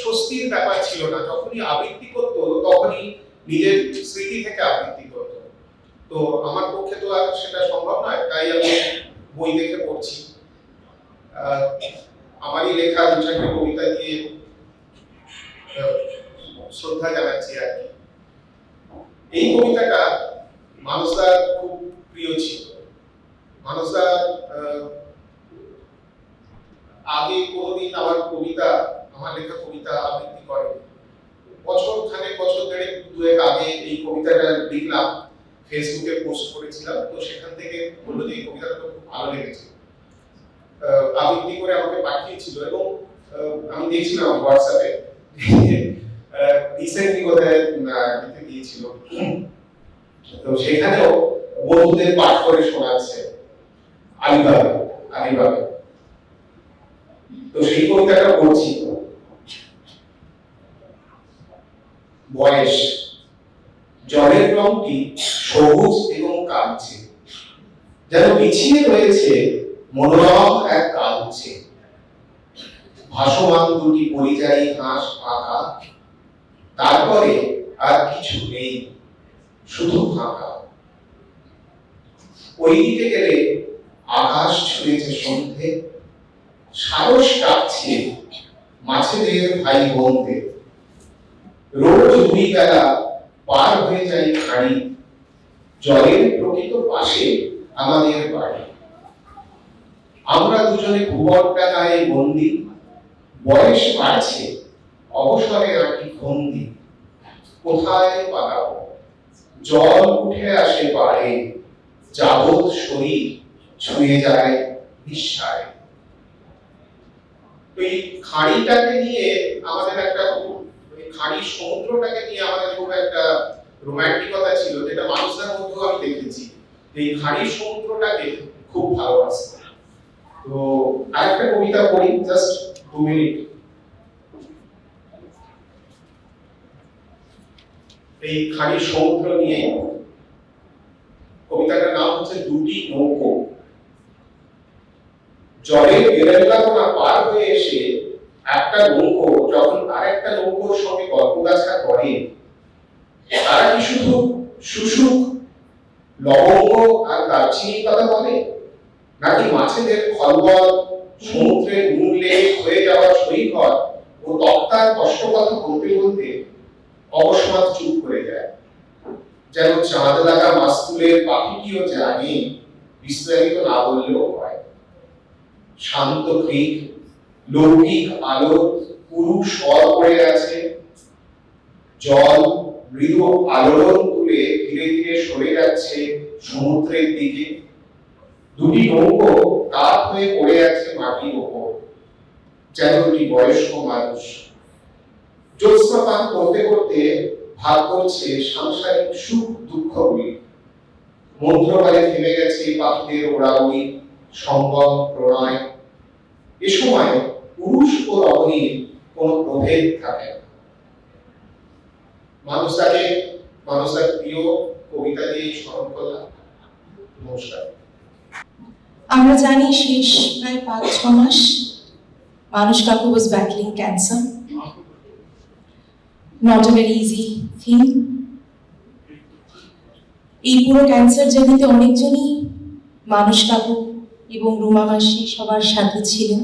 স্বস্তির ব্যাপার ছিল না। যখনই আবৃত্তি করতো তখনই নিজের স্মৃতি থেকে আবৃত্তি করতো। তো আমার পক্ষে তো আর সেটা সম্ভব নয়, তাই আমি বই দেখে পড়ছি। আমারই লেখা দু চারটে কবিতা দিয়ে শ্রদ্ধা জানাচ্ছি আর কি। এই কবিতাটা মানুষটার খুব প্রিয় ছিল। মানুষটা আগে কোনোদিন আমার লেখা কবিতা আবৃত্তি করে। বছর দেড়েক দুয়েক আগে এই কবিতাটা লিখলাম, ফেসবুকে পোস্ট করেছিলাম। তো সেখান থেকে বললো যে এই কবিতাটা তো খুব ভালো লেগেছে, আবৃত্তি করে আমাকে পাঠিয়েছিল। এবং আমি দেখছিলাম হোয়াটসঅ্যাপে রিসেন্টলি কোথায় লিখে দিয়েছিল, তো সেখানেও বন্ধুদের পাঠ করে শোনাচ্ছে আলিভাবে। তো সেই কবিতাটা পড়ছি। বয়স, জলের রংটি সবুজ এবং কালচে, যেন বিছিয়ে রয়েছে মনোরম এক কাল। ভাঙছে। ভাসমান দুটি পরিযায়ী হাঁস আঁকা, তারপরে আর কিছু নেই, শুধু ফাঁকা। ওইদিকে গেলে আকাশ ছুঁয়েছে সন্ধে, সারস ডাকছে মাছেদের ভাই বোনদের। রোজ 2 বেলা পার হয়ে যায় খাড়ি, জলের প্রকৃত পাশে আমাদের বাড়ি। আমরা দুজনে ভূবরটাকায় বন্দি, বয়স বাড়ছে অবসরে আঁটি ফন্দি। কোথায় পালাবো, জল উঠে আসে পাড়ে, যাবৎ শরীর ছুঁয়ে যায় নিঃসারে। এই খাড়িটাকে নিয়ে আমাদের একটা খাড়ি সমুদ্রটাকে নিয়ে আমাদের খুব একটা রোমান্টিকতা ছিল, যেটা মানুষদের মধ্যেও আমি দেখেছি। এই খাড়ি সমুদ্রটাকে খুব ভালোবাসত। তো আরেকটা কবিতা পড়ি, জাস্ট 2 মিনিট। এই খাড়ি সমুদ্র নিয়ে কবিতাটার নাম হচ্ছে দুটি নৌকো। জলের বেরেলাগোনা পার হয়ে এসে একটা নৌকো যখন আরেকটা নৌকোর সঙ্গে গল্পগাছা করে, তারা কি শুধু শুশুক, লবঙ্গ আর দারচিনির কথা বলে, নাকি মাছেদের খলবল, সমুদ্রের মূল্যে হয়ে যাওয়া সৈকত ও তক্তার কষ্ট কথা বলতে বলতে অকস্মাৎ চুপ করে যায়, যেন চাঁদ লাগা মাস্তুলের পাখিটিও জানে বিস্তারিত না বললেও হয়। শান্ত ক্রিক, লৌকিক আলো পুরুষ স্বর পড়ে আছে, জল মৃদু আলোড়ন তুলে ধীরে ধীরে সরে যাচ্ছে সমুদ্রের দিকে। দুটি নৌকো কাত হয়ে পড়ে আছে মাটির ওপর, যেন দুটি বয়স্ক মানুষ। জ্যোৎস্না পান করতে করতে ভাগ করছে সাংসারিক সুখ দুঃখগুলি। মন্ত্রবালে থেমে গেছে পাখিদের ওড়াউড়ি, সম্ভব প্রণয়। এ সময় পুরুষ ও রমণীর কোন প্রভেদ থাকে না। মানুষটার প্রিয় কবিতা দিয়ে স্মরণ করলাম। নমস্কার। আমরা জানি শেষ প্রায় 5-6 মাস মানুষ কাকু was battling cancer. Not a very easy thing. এই পুরো ক্যান্সার জার্নিতে অনেকজনই মানুষ কাকু এবং রুমা মাসি সবার সাথে ছিলেন।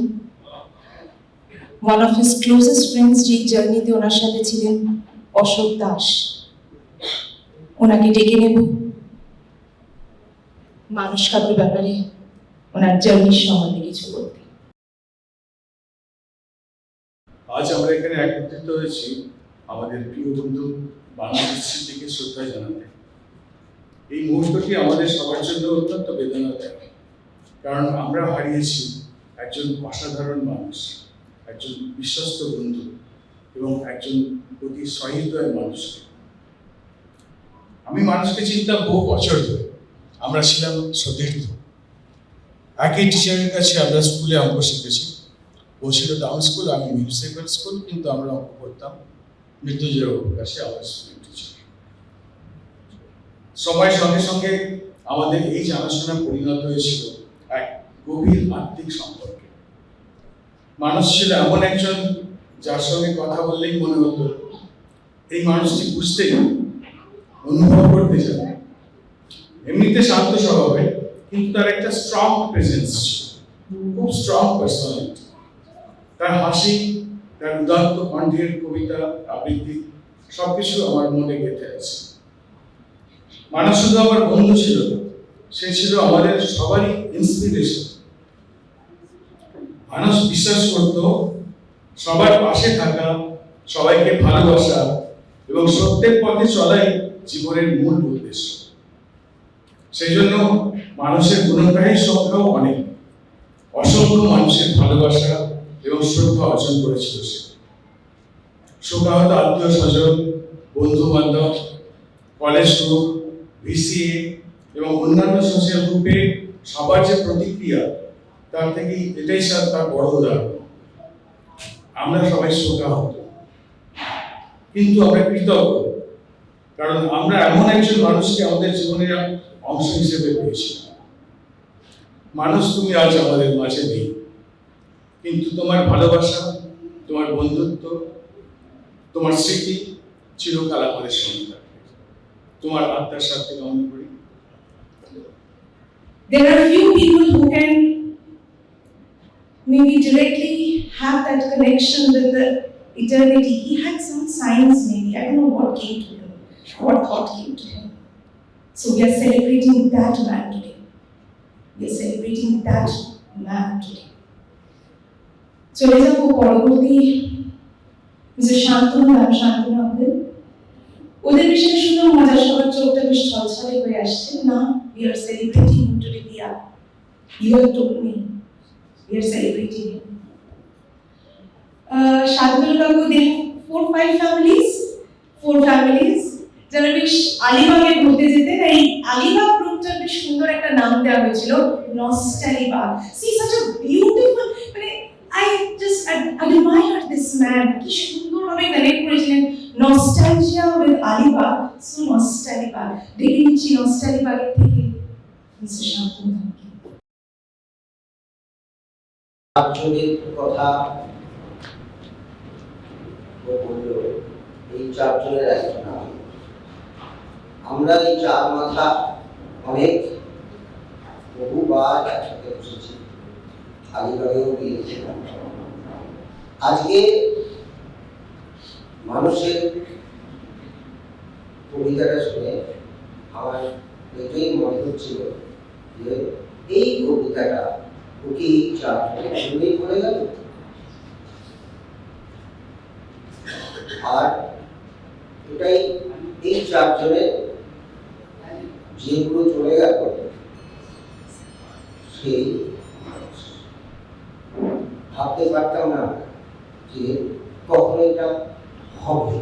One of his closest friends যে জার্নিতে ওনার সাথে ছিলেন অশোক দাস। ওনাকে ডেকে নেব মানুষ কাকুর ব্যাপারে ওনার জার্নির সম্বন্ধে কিছু বলতে। আজ আমরা এখানে একত্রিত হয়েছি আমাদের প্রিয় বন্ধু বাংলাদেশ স্মৃতিকে শ্রদ্ধা জানাতে। এই মুহূর্তটি আমাদের সবার জন্য অত্যন্ত বেদনাদায়ক, কারণ আমরা হারিয়েছি একজন অসাধারণ মানুষ, একজন বিশ্বস্ত বন্ধু এবং একজন অতি সহৃদয় মানুষকে। আমি মানুষকে চিনতাম বহু বছর ধরে। আমরা ছিলাম সতীর্থ, একই টিচারের কাছে আমরা স্কুলে অঙ্ক শিখেছি। ও ছিল টাউন স্কুল, আমি মিউনিসিপ্যাল স্কুল, কিন্তু আমরা অঙ্ক করতাম মৃত্যুঞ্জয় বাবুর কাছে, আমার স্কুলের টিচার। সময়ের সঙ্গে সঙ্গে আমাদের এই জানাশোনা পরিণত হয়েছিল এক গভীর আত্মিক সম্পর্কে। মানুষ ছিল এমন একজন যার সঙ্গে কথা বললেই মনে হতো এই মানুষটি বুঝতে অনুভব করতে চায়। এমনিতে শান্ত স্বভাবে, কিন্তু তার একটা স্ট্রং প্রেজেন্স ছিল, খুব স্ট্রং পার্সোনালিটি। তার হাসি, তার উদাত্ত কণ্ঠের কবিতা আবৃত্তি সবকিছু আমার মনে গেঁথে আছে। মানুষ শুধু আমার বন্ধু ছিল, সে ছিল আমাদের সবারই ইন্সপিরেশন। মানুষ বিশ্বাস করত সবার পাশে থাকা, সবাইকে ভালোবাসা এবং সত্যের পথে চলাই জীবনের মূল উদ্দেশ্য। সেই জন্য মানুষের গুণগ্রাহীর সংখ্যাও অনেক। অসংখ্য মানুষের ভালোবাসা এবং শ্রদ্ধা অর্জন করেছিল সে। শোকাহত আত্মীয় স্বজন, বন্ধু বান্ধব, কলেজ গ্রুপ, ভিসিএ এবং অন্যান্য সোশ্যাল গ্রুপে সবার যে প্রতিক্রিয়া, তার থেকে এটাই তার বড় উদাহরণ। আমরা সবাই শোকাহত, কিন্তু আমরা কৃতজ্ঞ, কারণ আমরা এমন একজন মানুষকে আমাদের জীবনের অংশ হিসেবে পেয়েছিলাম। মানুষ, তুমি আজ আমাদের মাঝে নেই, কিন্তু তোমার ভালোবাসা, তোমার বন্ধুত্ব, তোমার স্মৃতি চিরকাল আমাদের সঙ্গে থাকবে। তোমার আত্মার শান্তি কামনা করি। There are few people who can maybe directly have that connection with the eternity. He had some signs maybe. I don't know what came to him, what thought came to him. So we are celebrating that man today. We are celebrating that man today. চলে যাবো পরবর্তী যে Shantanu uncle. ওদের বিষয়ে শুনে মজা, সবার চোখটা বেশ ছলছলে হয়ে আসছে না। We are celebrating him today. You have told me. We are celebrating him. Shantanu কাকু, they have 4-5 families. 4 families. যারা বেশ আলিবাগে ঘুরতে যেতেন। এই আলিবাগ গ্রুপটার বেশ সুন্দর একটা নাম দেওয়া হয়েছিল, নস্টালিবাগ। See, such a beautiful, মানে I just admire this man. কি সুন্দরভাবে কানেক্ট করেছিলেন নস্টালজিয়া উইথ আলিবাগ। সো নস্টালিবাগ, ডেকে নিচ্ছি নস্টালিবাগের থেকে মিস্টার শান্তনু। চারজনের কথা বলল, এই চারজনের একজন আমি। আমরা এই চার মাথা অনেক বহুবার একসাথে বসেছি, আলিবাগেও গিয়েছিলাম। আজকে মানুষের কবিতাটা শুনে আমার এটাই মনে হচ্ছিল যে এই কবিতাটা ওকে এই চারজনের পড়ে গেল। আর এটাই এই চারজনের যেগুলো চলে গেল, সেই ভাবতে পারতাম না যে কখন এটা হবে।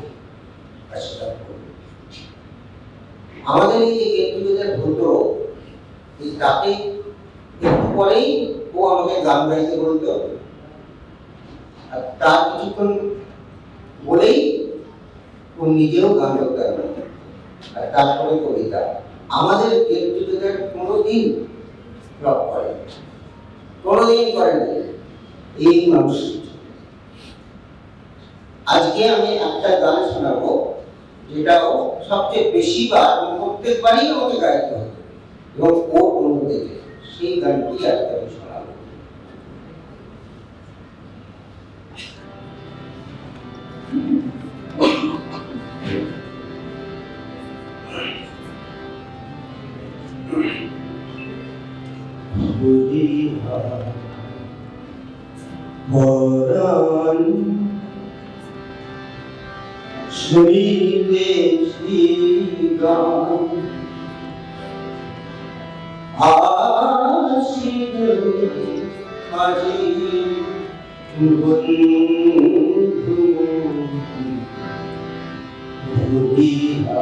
আমাদের এই যে গেট টুগেদার হতো, এই তাতে একটু পরেই ও আমাকে গান গাইতে বলতো, আর তার কিছুক্ষণ বলেই ও নিজেও গান গাইতে, আর তারপরে কবিতা। আমাদের গেট টুগেদার কোনোদিন ফ্লপ করে, কোনোদিন করেনি এই মানুষ। আজকে আমি একটা গান শোনাবো, যেটাও সবচেয়ে বেশি বার প্রত্যেকবারই আমাকে গাইতে হবে এবং ওর অনুভূতিতে, সেই গানটি আজকে আমি শোনাবো। মরণ শুনিতেছি গান, আসিল আজি বন্ধু ভুলিয়া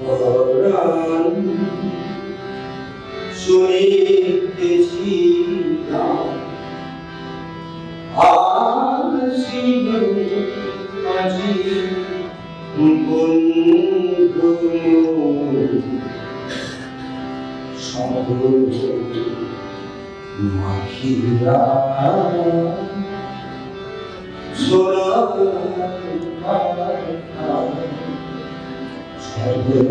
মরণ শুনিতেছি গান, আসিল আজি বন্ধু সাগর মাখিয়া সোনার সাগর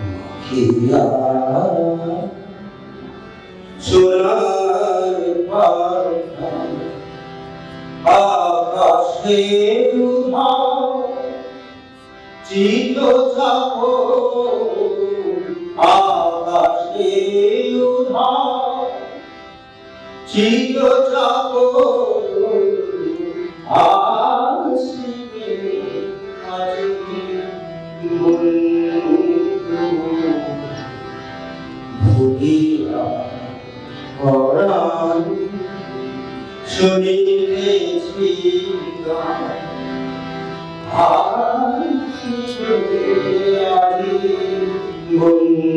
মাখিয়া সোনার পাখা আকাশে উধাও চিত থাকো, আকাশে উধাও চিত থাকো, আসিবে আজি বন্ধু ভুলিয়া পরাণ শুনিতেছি গান, আসিবে আজি বন্ধু।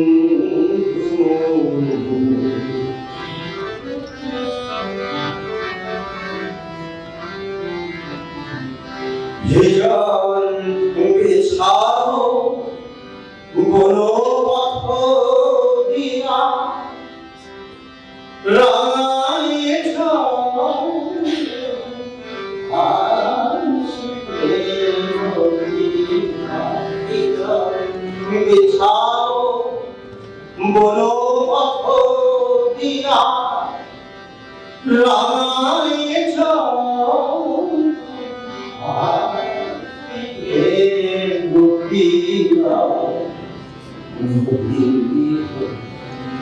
ভীষণ বিছানো বনপথ দিয়া রাঙায় বেছাও বলো পথ দিয়া রাঙাইছ গোপিয়া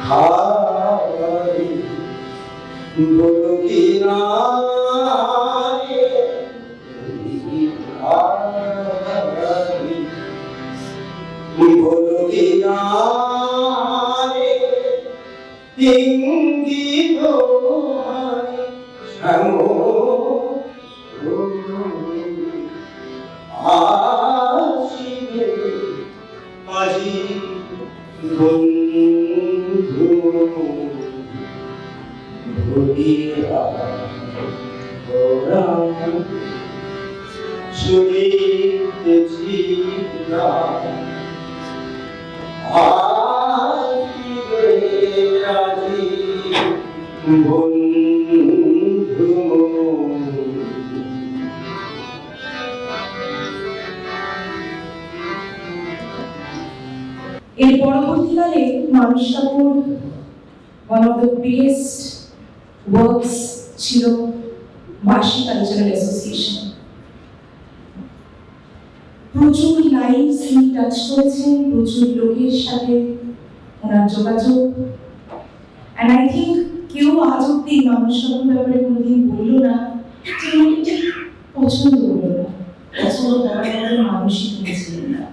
হারি বলো কি না বলো কি না ইঙ্গিত আসিবে আজি বন্ধু ভুলিয়া শুনিতেছি না আসিবে আজি বন্ধু। এর পরবর্তীকালে মানস ঠাকুর one of the biggest works ছিল বার্ষি কালচারাল অ্যাসোসিয়েশন। প্রচুর লাইফস তিনি টাচ করেছেন, প্রচুর লোকের সাথে ওনার যোগাযোগ। অ্যান্ড আই থিঙ্ক কেউ আজ অব্দি মানস ঠাকুর ব্যাপারে কোনোদিন বললো না যে উনি ঠিক পছন্দ করলো না, পছন্দ করার মতো মানুষই তিনি ছিলেন না।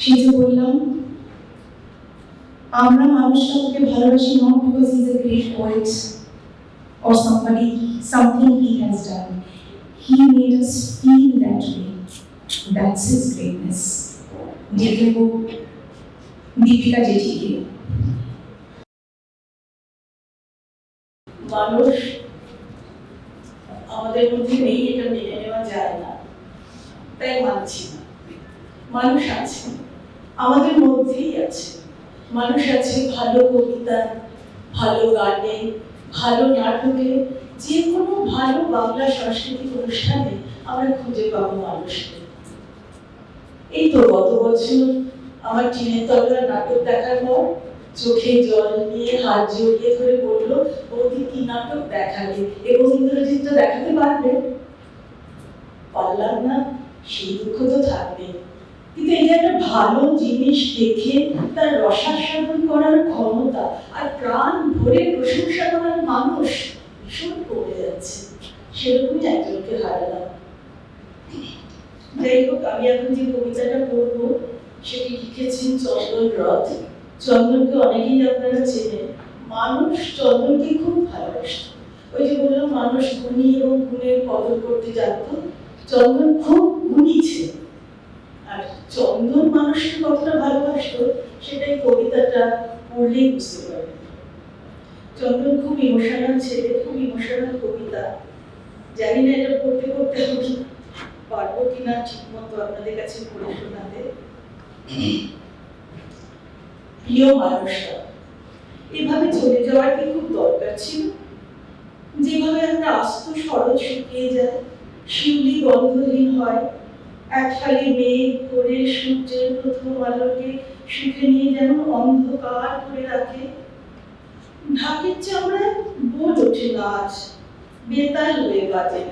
সেই যে বললাম আমরা মানুষ ঠাকুরকে ভালোবাসি not because he is a great poet or something he has done. He made us feel that way. That's his greatness. দেখে দীপিকা জেঠিকে মানুষ আমাদের মধ্যে নেই, এটা মেনে নেওয়া যায় না, তাই মানছি না। মানুষ আছে, আমাদের মধ্যেই আছে। মানুষ আছে ভালো কবিতা, ভালো গানে, ভালো নাটকে, যে কোনো ভালো বাংলা সাংস্কৃতিক অনুষ্ঠানে আমরা খুঁজে পাবো মানুষকে। এই তো গত বছর আমার টিনের তলার নাটক দেখার পর চোখে জল নিয়ে হাত জড়িয়ে ধরে বললো, বৌদি কি নাটক দেখালে, এবং ইন্দ্রজিৎ দেখাতে পারবে? পারলাম না, সেই দুঃখ তো থাকবে, কিন্তু এই যে একটা ভালো জিনিস দেখে তার রসাস্বাদন করার ক্ষমতা আর প্রাণ ভরে প্রশংসা করার মানুষ ভীষণ কমে যাচ্ছে। সেরকমই একজনকে হারালাম। যাই হোক, আমি এখন যে কবিতাটা পড়বো সেটি লিখেছেন চন্দন রথ। চন্দনকে অনেকেই আপনারা চেনেন। মানুষ চন্দনকে খুব ভালোবাসত। ওই যে বললাম মানুষ গুণী এবং গুণের কদর করতে জানত, চন্দন খুব গুণী ছিল। আর চন্দন মানুষকে কতটা ভালোবাসত সেটাই কবিতাটা পড়লেই বুঝতে পারবেন। চন্দন খুব ইমোশনাল ছেলে, খুব ইমোশনাল কবিতা। জানি না এটা পড়তে পড়তে আমি পারবো কিনা ঠিক মতো আপনাদের কাছে পড়ে শোনাতে। প্রিয় মানুষরা, এভাবে চলে যাওয়ার কি খুব দরকার ছিল? যেভাবে আমরা আস্ত শরৎ শুকিয়ে যায়, শিউলি গন্ধহীন হয়, এক ফালি মেঘ করে সূর্যের প্রথম আলোকে সুখে নিয়ে যেমন অন্ধকার করে রাখে, ঢাকের চামড়ায় বোল ওঠে নাচ, বেতাল হয়ে বাজে,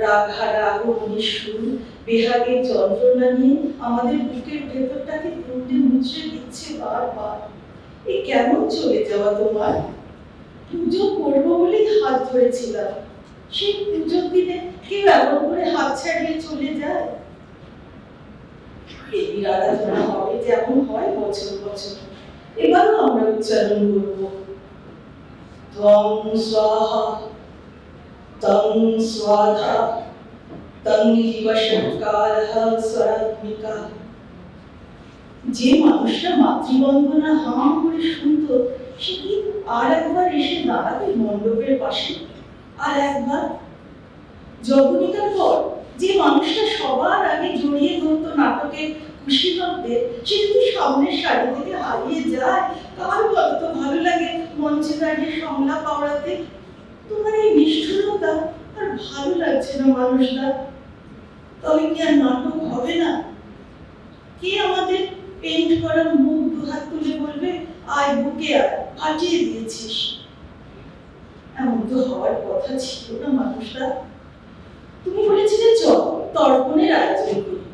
রাগহারা আগমনী সুর বেহাগের যন্ত্রণা নিয়ে আমাদের বুকের ভেতরটাকে তুলতে মুচড়ে দিচ্ছে বারবার। এ কেমন চলে যাওয়া তোমার? পুজো করবো বলেই হাত ধরেছিলাম, সেই পুজোর দিনে কেউ এমন করে হাত ছাড়িয়ে চলে যায়? দেবীর আরাধনা হবে যেমন হয় বছর বছর, এবারও আমরা উচ্চারণ করবো ত্বং স্বাহা তং স্বাধা তং হিব ষট্কারঃ স্বরাত্মিকা। যে মানুষটা মাতৃবন্দনা হাম করে শুনতো, সে কি আর একবার এসে দাঁড়াবে মণ্ডপের পাশে? আর একবার জবনিকার পর যে মানুষটা সবার আগে জড়িয়ে ধরতো নাটকের কুশীলকদের, সে যদি সামনের সারি থেকে হারিয়ে যায়, কার বলতো ভালো লাগে মঞ্চে দাঁড়িয়ে সংলাপ পাওড়াতে? তোমার এই নিষ্ঠুরতা আর ভালো লাগছে না মানুষরা? তবে কি আর নাটক হবে না? কে আমাদের পেন্ট করা মুখ দুহাত তুলে বলবে আয় বুকে আয়, ফাটিয়ে দিয়েছিস। এমন তো হওয়ার কথা ছিল না মানুষটা। তুমি বলেছিলে চল তর্পণের আয়োজন করি,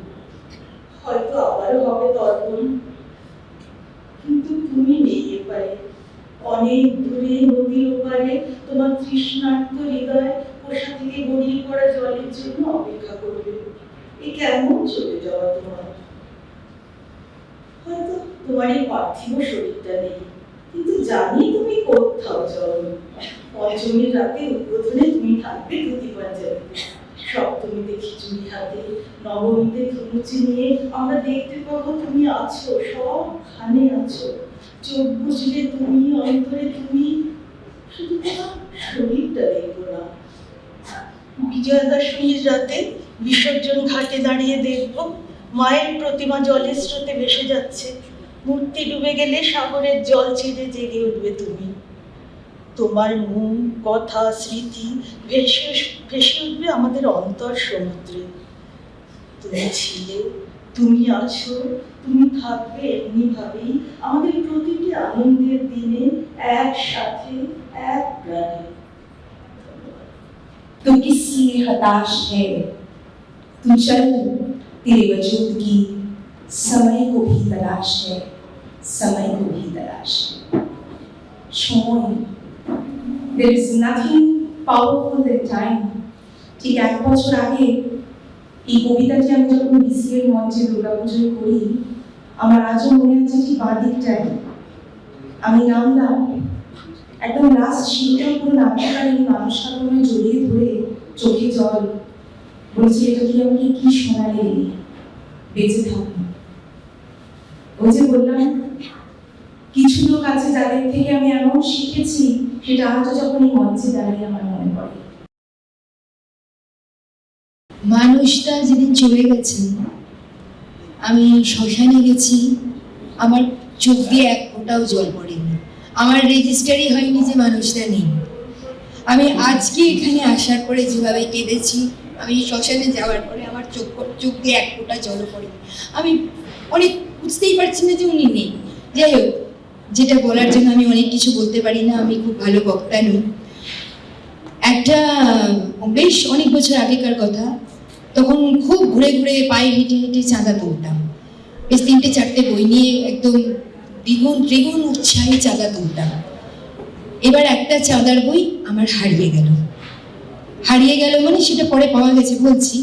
হয়তো আবারও হবে তর্পণ, কিন্তু তুমি নেই এপারে। অনেক দূরে নদীর ওপারে তোমার তৃষ্ণার্ত হৃদয় কোষা থেকে গড়িয়ে পড়া জলের জন্য অপেক্ষা করবে। এ কেমন চলে যাওয়া তোমার? হয়তো তোমার এই পার্থিব শরীরটা নেই, কিন্তু জানি তুমি কোথাও যাও। পঞ্চমীর রাতে উদ্বোধনে তুমি থাকবে ধুতি পাঞ্জাবিতে, সপ্তমীতে খিচুড়ি হাতে, নবমীতে ধনুচি নিয়ে আমরা দেখতে পাবো তুমি আছো, সবখানে আছো। চোখ বুঝলে তুমি, অন্তরে তুমি, শুধু তোমার শরীরটা দেখবো না। বিজয়া দশমীর রাতে বিসর্জন ঘাটে দাঁড়িয়ে দেখবো মায়ের প্রতিমা জলের স্রোতে ভেসে যাচ্ছে। মূর্তি ডুবে গেলে সাগরের জল চিরে জেগে উঠবে তুমি। তোমার মুখ, কথা, স্মৃতি ভেসে উঠবে আমাদের অন্তর সমুদ্রে। তুমি ছিলে, তুমি আছো, তুমি থাকবে এমনি ভাবেই আমাদের প্রতিটি আনন্দের দিনে, একসাথে, এক প্রাণে। तू किस लिए हताश है, तू चल तेरे वजूद की समय को भी तलाश है, समय को भी तलाश है। সময়, there is nothing powerful than time. ঠিক 1 বছর আগে এই কবিতাটি আমি যখন বিসিএর মঞ্চে দুর্গাপুজোয় করি, আমার আজও মনে আছে ঠিক বাঁ দিকটায় আমি নামলাম, একদম লাস্ট সিটটা পুরো নাট্যকারী মানুষটার মনে জড়িয়ে ধরে চোখে জল বলছে, এটা কি আমাকে কি শোনালে, বেঁচে থাকুন। ওই যে বললাম কিছু লোক আছে যাদের থেকে আমি এমন শিখেছি, সেটা আজও যখন এই মঞ্চে দাঁড়িয়ে আমার মনে পড়ে। মানুষটা যেদিন চলে গেছেন, আমি শ্মশানে গেছি, আমার চোখ দিয়ে এক ফোঁটাও জল পড়েনি, আমার রেজিস্টারই হয়নি যে মানুষটা নেই। আমি আজকে এখানে আসার পরে যেভাবে কেঁদেছি, আমি শ্মশানে যাওয়ার পরে আমার চোখ দিয়ে এক ফোঁটা জল পড়েনি। আমি অনেক বুঝতেই পারছি না যে উনি নেই। যাই হোক, যেটা বলার জন্য আমি অনেক কিছু বলতে পারি না, আমি খুব ভালো বক্তা নই। একটা বেশ অনেক বছর আগেকার কথা, তখন খুব ঘুরে ঘুরে পায়ে হেঁটে হেঁটে চাঁদা তুলতাম। বেশ 3-4টে বই নিয়ে একদম দ্বিগুণ ত্রিগুণ উৎসাহে চাঁদা তুলতাম। এবার একটা চাঁদার বই আমার হারিয়ে গেল মানে সেটা পরে পাওয়া গেছে বলছি,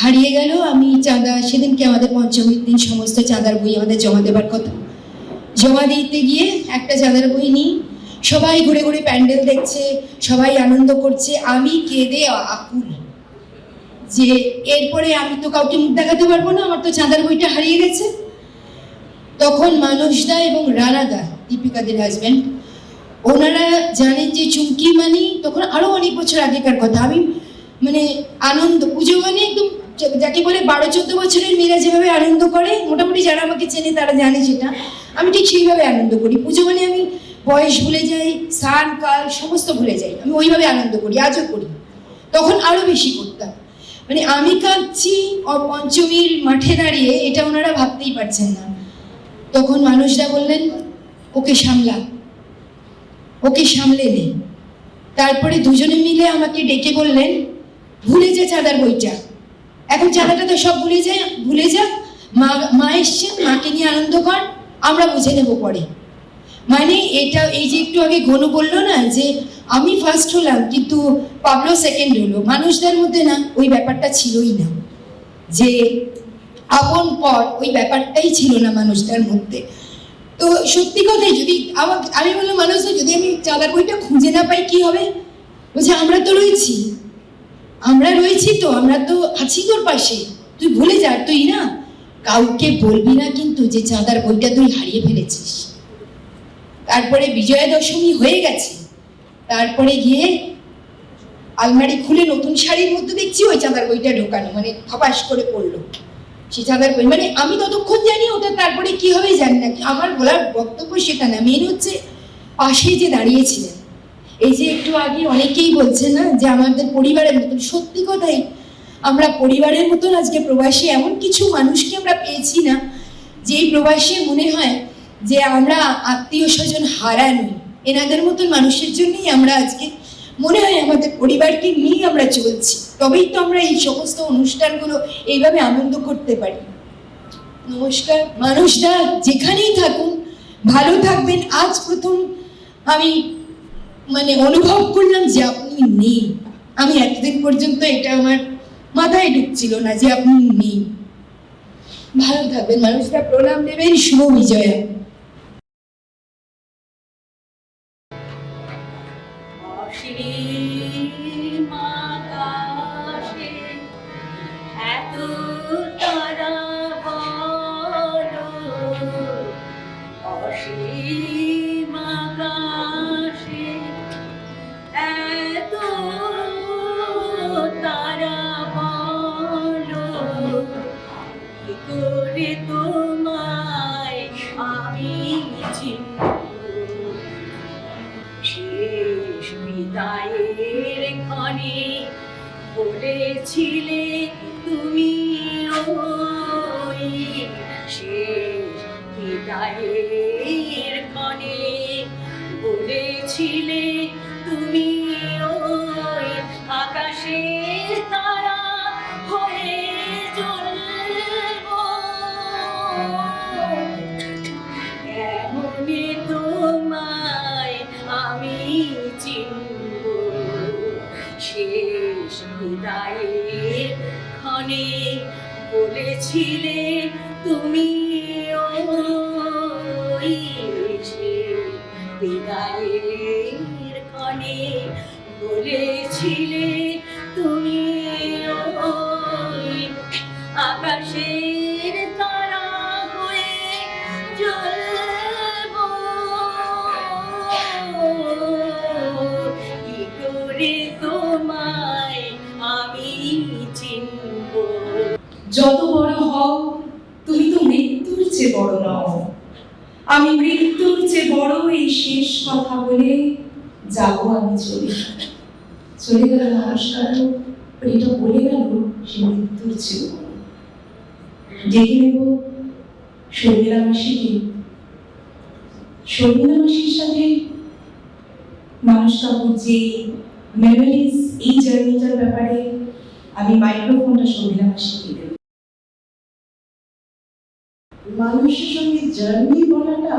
হারিয়ে গেল। আমি চাঁদা সেদিনকে আমাদের পঞ্চমীর দিন সমস্ত চাঁদার বই আমাদের জমা দেবার কথা, জমা দিতে গিয়ে একটা চাঁদার বই নিই, সবাই ঘুরে ঘুরে প্যান্ডেল দেখছে, সবাই আনন্দ করছে, আমি কেঁদে আকুল যে এরপরে আমি তো কাউকে মুখ দেখাতে পারবো না, আমার তো চাঁদার বইটা হারিয়ে গেছে। তখন মানুষদা এবং রানাদা, দীপিকাদের হাজব্যান্ড, ওনারা জানেন যে চুমকি মানে তখন আরো অনেক বছর আগেকার কথা। আমি মানে আনন্দ পুজো মানে একদম যাকে বলে 12-14 বছরের মেয়েরা যেভাবে আনন্দ করে, মোটামুটি যারা আমাকে চেনে তারা জানে সেটা, আমি ঠিক সেইভাবে আনন্দ করি। পুজো মানে আমি বয়স ভুলে যাই, স্নান কাল সমস্ত ভুলে যাই, আমি ওইভাবে আনন্দ করি, আজও করি। তখন আরো বেশি করতাম, মানে আমি কাঁদছি পঞ্চমীর মাঠে দাঁড়িয়ে, এটা ওনারা ভাবতেই পারছেন না। তখন মানুষরা বললেন, ওকে সামলে নে। তারপরে দুজনে মিলে আমাকে ডেকে বললেন, ভুলে যা চাঁদার বইটা, এখন চাঁদাটা তো সব ভুলে যা, মা এসছেন, মাকে নিয়ে আনন্দ কর, আমরা বুঝে নেব পরে। মানে এটা এই যে একটু আগে ঘনু বললো না যে আমি ফার্স্ট হলাম কিন্তু পাবলো সেকেন্ড হলো, মানুষদের মধ্যে না ওই ব্যাপারটা ছিলই না, যে আপন পর ওই ব্যাপারটাই ছিল না মানুষদের মধ্যে। তো সত্যি কথাই যদি আমি বললাম, মানুষদের যদি আমি চাঁদার বইটা খুঁজে না পাই কি হবে? বলছে আমরা রয়েছি তো, আমরা তো আছি তোর পাশে, তুই ভুলে যা, তুই না কাউকে বলবি না কিন্তু যে চাঁদার বইটা তুই হারিয়ে ফেলেছিস। তারপরে বিজয়া দশমী হয়ে গেছে, তারপরে গিয়ে আলমারি খুলে নতুন শাড়ির মধ্যে দেখছি ওই চাঁদার বইটা ঢোকানো, মানে খপাস করে পড়লো সেই চাঁদার বই। মানে আমি ততক্ষণ জানি ওটা তারপরে কি হবে জানি না, আমার বলার বক্তব্য সেটা না, মেন হচ্ছে পাশে যে দাঁড়িয়েছিলেন। এই যে একটু আগে অনেকেই বলছে না যে আমাদের পরিবারের মতন, সত্যি কথাই আমরা পরিবারের মতন আজকে প্রবাসী এমন কিছু মানুষকে আমরা পেয়েছি না যেই প্রবাসে মনে হয় যে আমরা আত্মীয় স্বজন হারানো, এনাদের মতন মানুষের জন্যই আমরা আজকে মনে হয় আমাদের পরিবারকে নিয়েই আমরা চলছি, তবেই তো আমরা এই সমস্ত অনুষ্ঠানগুলো এইভাবে আনন্দ করতে পারি। নমস্কার মানুষরা, যেখানেই থাকুন ভালো থাকবেন। আজ প্রথম আমি অনুভব করলাম যে আপনি নেই। আমি এতদিন পর্যন্ত এটা আমার মাথায় ঢুকছিল না যে আপনি নেই। ভালো থাকবেন মানুষরা, প্রণাম নেবেন, শুভ বিজয়া। এত তারা বলো, অসীম আকাশে এত তারা বলো, কি করে তোমায় আমি চিনব? শেষ বিদায়ের ক্ষণে বলেছিলে তুমি, ওই শেষ বিদায়ের ক্ষণে বলেছিলে তুমি, ওই আকাশের তারা হয়ে জ্বলব। এমনি তোমায় আমি চিনব, শেষ বিদায়ের ক্ষণে বলেছিলে তুমি, ওই শেষ বিদায়ের ক্ষণে বলেছিলে তুমি, ওই আকাশের তারা হয়ে জ্বলব। কি করে তোমায় আমি চিনব? যত বড় হও তুমি তো মৃত্যুর চেয়ে বড় নও। আমি মৃত্যুর চেয়ে বড়, এই শেষ কথা বলে যাব আমি চলে। চলে গেল নমস্কারও, এটা বলে গেল সে মৃত্যুর চেয়ে বড়। ডেকে নেব শর্মিলা মাসিকে। শর্মিলা মাসির সাথে মানুষ কাপুর যে মেমোরিজ, এই জার্নিটার ব্যাপারে আমি মাইক্রোফোনটা শর্মিলা মাসিকে দেব। মানুষের সঙ্গে জার্নি বলাটা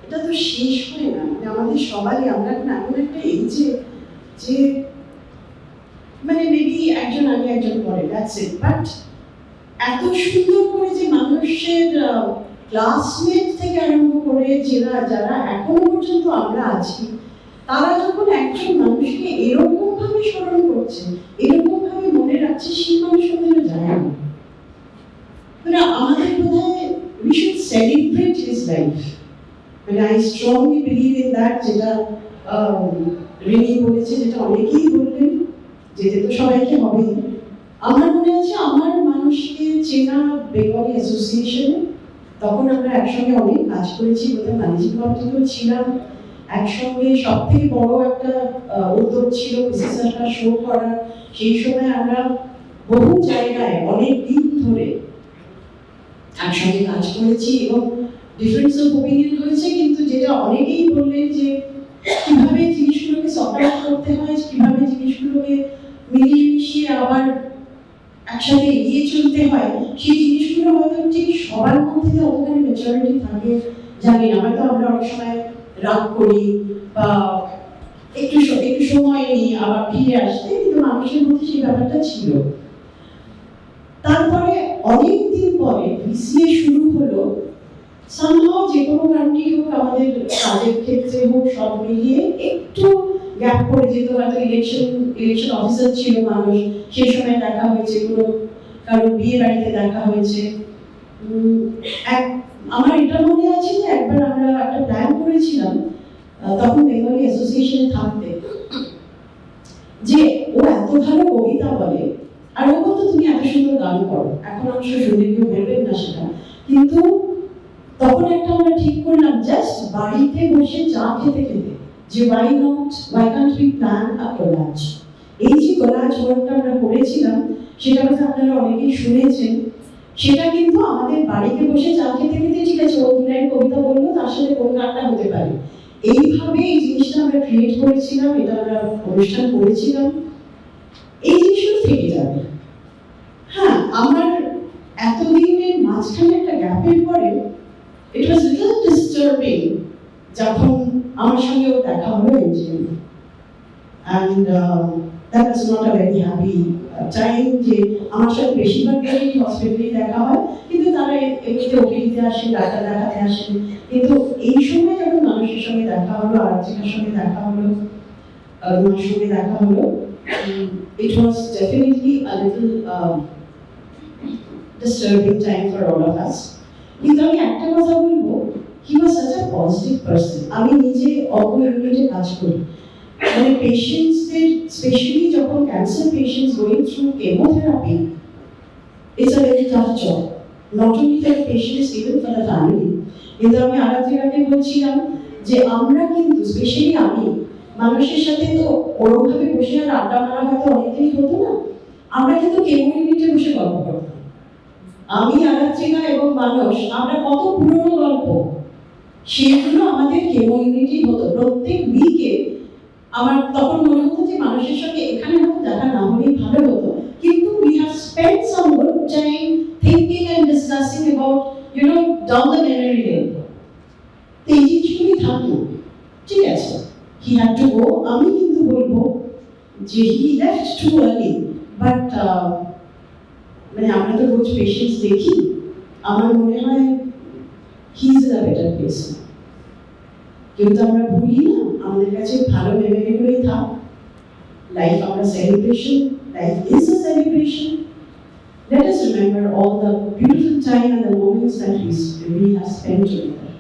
এটা তো শেষ হয় না, আমাদের সবারই। আমরা এখন একটা এজে যে মেবি একজন আগে একজন পরে, দ্যাটস ইট। বাট এত সুন্দর করে যে মানুষের ক্লাসমেট থেকে আরম্ভ করে যারা এখনো পর্যন্ত আমরা আছি, তারা যখন একজন মানুষকে এরকম ভাবে স্মরণ করছে, এরকম ভাবে মনে রাখছে, সেই মানুষ ওদের যায় না। আমাদের বোধহয় we should celebrate his life. I strongly believe in that, যেটা রিনি বলেছে, যেটা অনেকেই বললেন, যেতে তো সবাইকে হবে। আমার মনে আছে আমার মানুষকে চেনা বেঙ্গলি অ্যাসোসিয়েশনে, তখন আমরা একসঙ্গে অনেক কাজ করেছি, বোধহয় ম্যানেজিং কমিটিতেও ছিলাম একসঙ্গে। সব থেকে বড় একটা উদ্যোগ ছিল পিসিসারটা শো করার। সেই সময় আমরা বহু জায়গায় অনেক দিন ধরে একসঙ্গে কাজ করেছি এবং ডিফারেন্স অফ ওপিনিয়ন হয়েছে, কিন্তু যেটা অনেকেই বললেন যে কিভাবে জিনিসগুলোকে সর্ট আউট করতে হয়, কিভাবে জিনিসগুলোকে মিলিয়ে মিশিয়ে আবার একসাথে এগিয়ে চলতে হয়, সেই জিনিসগুলো হয়তো ঠিক সবার মধ্যে অতখানি ম্যাচুরিটি থাকে জানি না। হয়তো আমরা অনেক সময় রাগ করি বা একটু সময় নিই আবার ফিরে আসতে, কিন্তু মানুষের মধ্যে সেই ব্যাপারটা ছিল। তারপরে অনেক দিন পরে বিসিএ শুরু হলো, সামহাও যে কোনো কারণেই হোক, আমাদের কাজের ক্ষেত্রে হোক, সব মিলিয়ে একটু গ্যাপ পড়ে যেত। হয়তো ইলেকশন অফিসার ছিল মানুষ, সেই সময় দেখা হয়েছে, কোনো কারো বিয়ে বাড়িতে দেখা হয়েছে। আমার এটা মনে আছে যে একবার আমরা একটা প্ল্যান করেছিলাম, তখন বেঙ্গলি অ্যাসোসিয়েশনে থাকতে, যে ও এত ভালো কবিতা বলে, আর ও বলতো তুমি এত সুন্দর গান করো। এখন অবশ্য শুনে কেউ বলবেন না সেটা, কিন্তু তখন একটা আমরা ঠিক করলাম জাস্ট বাড়িতে বসে চা খেতে খেতে যে Y Kant we plan a collage. এই যে কোলাজ ওয়ার্কটা আমরা করেছিলাম, সেটা হয়তো আপনারা অনেকেই শুনেছেন। সেটা কিন্তু আমাদের বাড়িতে বসে চা খেতে খেতে ঠিক আছে ও 2 লাইন কবিতা বললো, তার সাথে কোন গানটা হতে পারে, এইভাবে এই জিনিসটা আমরা ক্রিয়েট করেছিলাম, এটা আমরা অনুষ্ঠান করেছিলাম, এই জিনিসগুলো থেকে যাবে। হ্যাঁ, আমার এতদিনের মাঝখানে একটা গ্যাপের পরে ইট ওয়াজ লিটল ডিস্টার্বিং যখন আমার সঙ্গেও দেখা হলো NGM, and that was not a very happy time, যে আমার সাথে বেশিরভাগ ক্ষেত্রেই হসপিটালেই দেখা হয়, কিন্তু তারা এমনিতে ওপিডিতে আসেন, ডাক্তার দেখাতে আসেন, কিন্তু এই সময় যখন মানুষের সঙ্গে দেখা হলো, আরাধিকার সঙ্গে দেখা হলো, রুমার সঙ্গে দেখা হলো, it was definitely a little disturbing time for all of us. কিন্তু আমি একটা কথা বলবো, he was such a positive person. আমি নিজে অল্প ইউনিটে কাজ করি, মানে পেশেন্টসদের স্পেশালি যখন cancer patients going through chemotherapy, it's a very tough job, not only for the patients, even for the family. কিন্তু আমি আরাধিকাকে বলছিলাম যে আমরা কিন্তু স্পেশালি আমি মানুষের সাথে তো ওরকমভাবে বসে আর আড্ডা মারা হয়তো অনেকদিনই হতো না, আমরা কিন্তু কেমো ইউনিটে বসে গল্প করতাম, আমি আরাধিকা এবং মানুষ, আমরা কত পুরনো গল্প সেগুলো আমাদের কেমো ইউনিটেই হতো প্রত্যেক উইকে। আমার তখন মনে হতো যে মানুষের সঙ্গে এখানে হয়তো দেখা না হলেই ভালো হতো, কিন্তু we have spent some good time thinking and discussing about, you know, down the memory lane. এই জিনিসগুলি থাকলো, ঠিক আছে, he had to go. আমি কিন্তু বলবো যে he left too early, but মানে আমরা তো রোজ পেশেন্টস দেখি, আমার মনে হয় he is in a better place now. কিন্তু আমরা ভুলি না, আমাদের কাছে ভালো মেমোরিগুলোই থাক, লাইফ আমরা celebration, life is a celebration, let us remember all the beautiful time and the moments that we have spent together.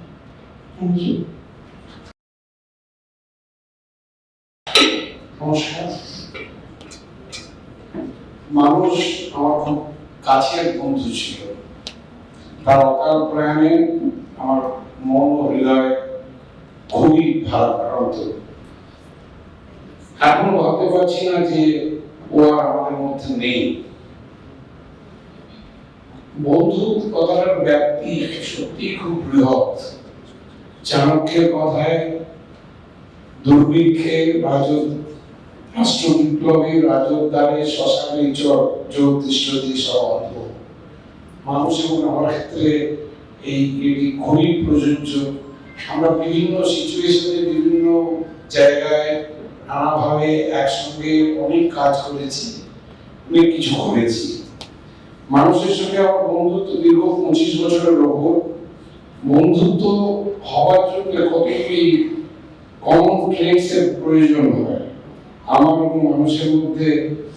Thank you. নমস্কার। মানুষ আমার খুব কাছের বন্ধু ছিল, তার অকাল প্রয়াণে আমার মন ও হৃদয় খুবই ভারাক্রান্ত। এখন ভাবতে পারছি না যে ও আর আমাদের মধ্যে নেই। বন্ধু কথাটার ব্যাপ্তি সত্যি খুব বৃহৎ। চাণক্যের কথায় দুর্ভিক্ষে রাষ্ট্র বিপ্লবী রাজোদ্ধারে শ্মশানে জ্যোতিষ্ঠতি সবন্ধ। মানুষ এবং আমার ক্ষেত্রে এটি খুবই প্রযোজ্য। আমরা বিভিন্ন সিচুয়েশনে বিভিন্ন জায়গায় নানাভাবে একসঙ্গে অনেক কাজ করেছি, অনেক কিছু করেছি। মানুষের সঙ্গে আমার বন্ধুত্ব দীর্ঘ 25 বছরের ওপর। বন্ধুত্ব হওয়ার জন্য কতগুলি কমন ট্রেটসের প্রয়োজন হয়। আমার এবং মানুষের মধ্যে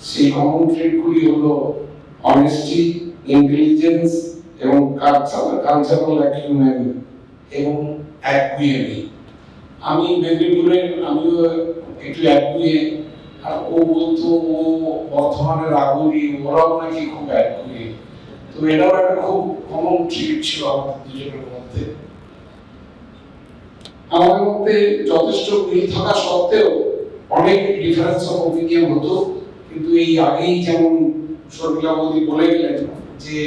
সেই কমন ট্রেটগুলি হলো অনেস্টি, ইন্টেলিজেন্স এবং কালচারাল অ্যাকিউমেন এবং অ্যাকুয়েমি। আমি মেদিনীপুরের, আমিও একটু অ্যাকুয়ে, আর ও বলতো ও বর্ধমানের আগুরি, ওরাও নাকি খুব অ্যাকুয়ে। তো এটাও একটা খুব কমন ট্রিট ছিল আমাদের দুজনের মধ্যে। আমাদের মধ্যে যথেষ্ট মিল থাকা সত্ত্বেও অনেক ডিফারেন্স অফ ওপিনিয়ন হতো, কিন্তু এই আগেই যেমন শর্মিলা বৌদি বলে গেলেন যে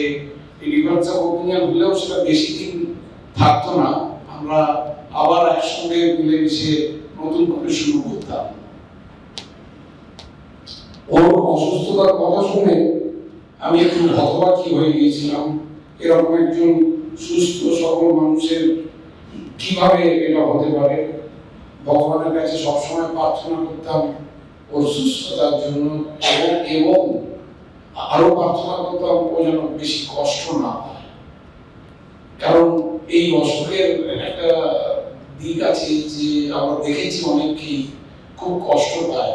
এই ডিফারেন্স অফ ওপিনিয়ন হলেও সেটা বেশি দিন থাকতো না, আমরা আবার একসঙ্গে মিলেমিশে নতুন করে শুরু করতাম। ওর অসুস্থতার কথা শুনে আমি একটু হতবাকি হয়ে গিয়েছিলাম। এরকম একজন সুস্থ সবল মানুষের কিভাবে এটা হতে পারে। ভগবানের কাছে সবসময় প্রার্থনা করতাম ওর সুস্থতার জন্য, এবং আরো প্রার্থনা করতাম ও যেন বেশি কষ্ট না পায়। কারণ এই অসুখের একটা দিক আছে যে আমরা দেখেছি অনেকেই খুব কষ্ট পায়,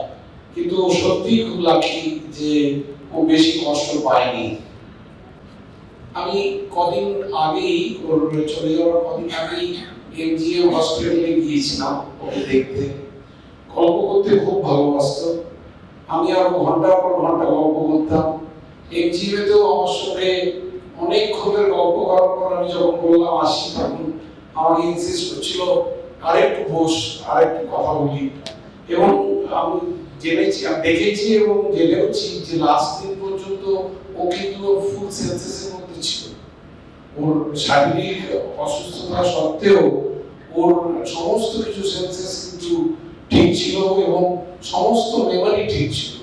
কিন্তু ও সত্যিই খুব লাকি যে ও বেশি কষ্ট পায়নি। আমি কদিন আগেই, ওর চলে যাওয়ার কদিন আগেই এমজিএম হসপিটালে গিয়েছিলাম ওকে দেখতে। গল্প করতে খুব ভালোবাসতো, আমি আরো ঘন্টার পর ঘন্টা গল্প করতাম। এমজিএমেতেও আমার সঙ্গে অনেকক্ষণের গল্প করার পর আমি যখন বললাম আসি, তখন আমাকে ইনসিস্ট করছিল আরেকটু বস, আরেকটু কথা বলি। এবং আমি জেনেছি, আমি দেখেছি এবং জেনেওছি যে লাস্ট দিন পর্যন্ত ও কিন্তু ফুল সেন্সেসের মধ্যে ছিল। ওর শারীরিক অসুস্থতা সত্ত্বেও ওর সমস্ত কিছু সেন্সেস কিন্তু ঠিক ছিল এবং সমস্ত মেমোরি ঠিক ছিল।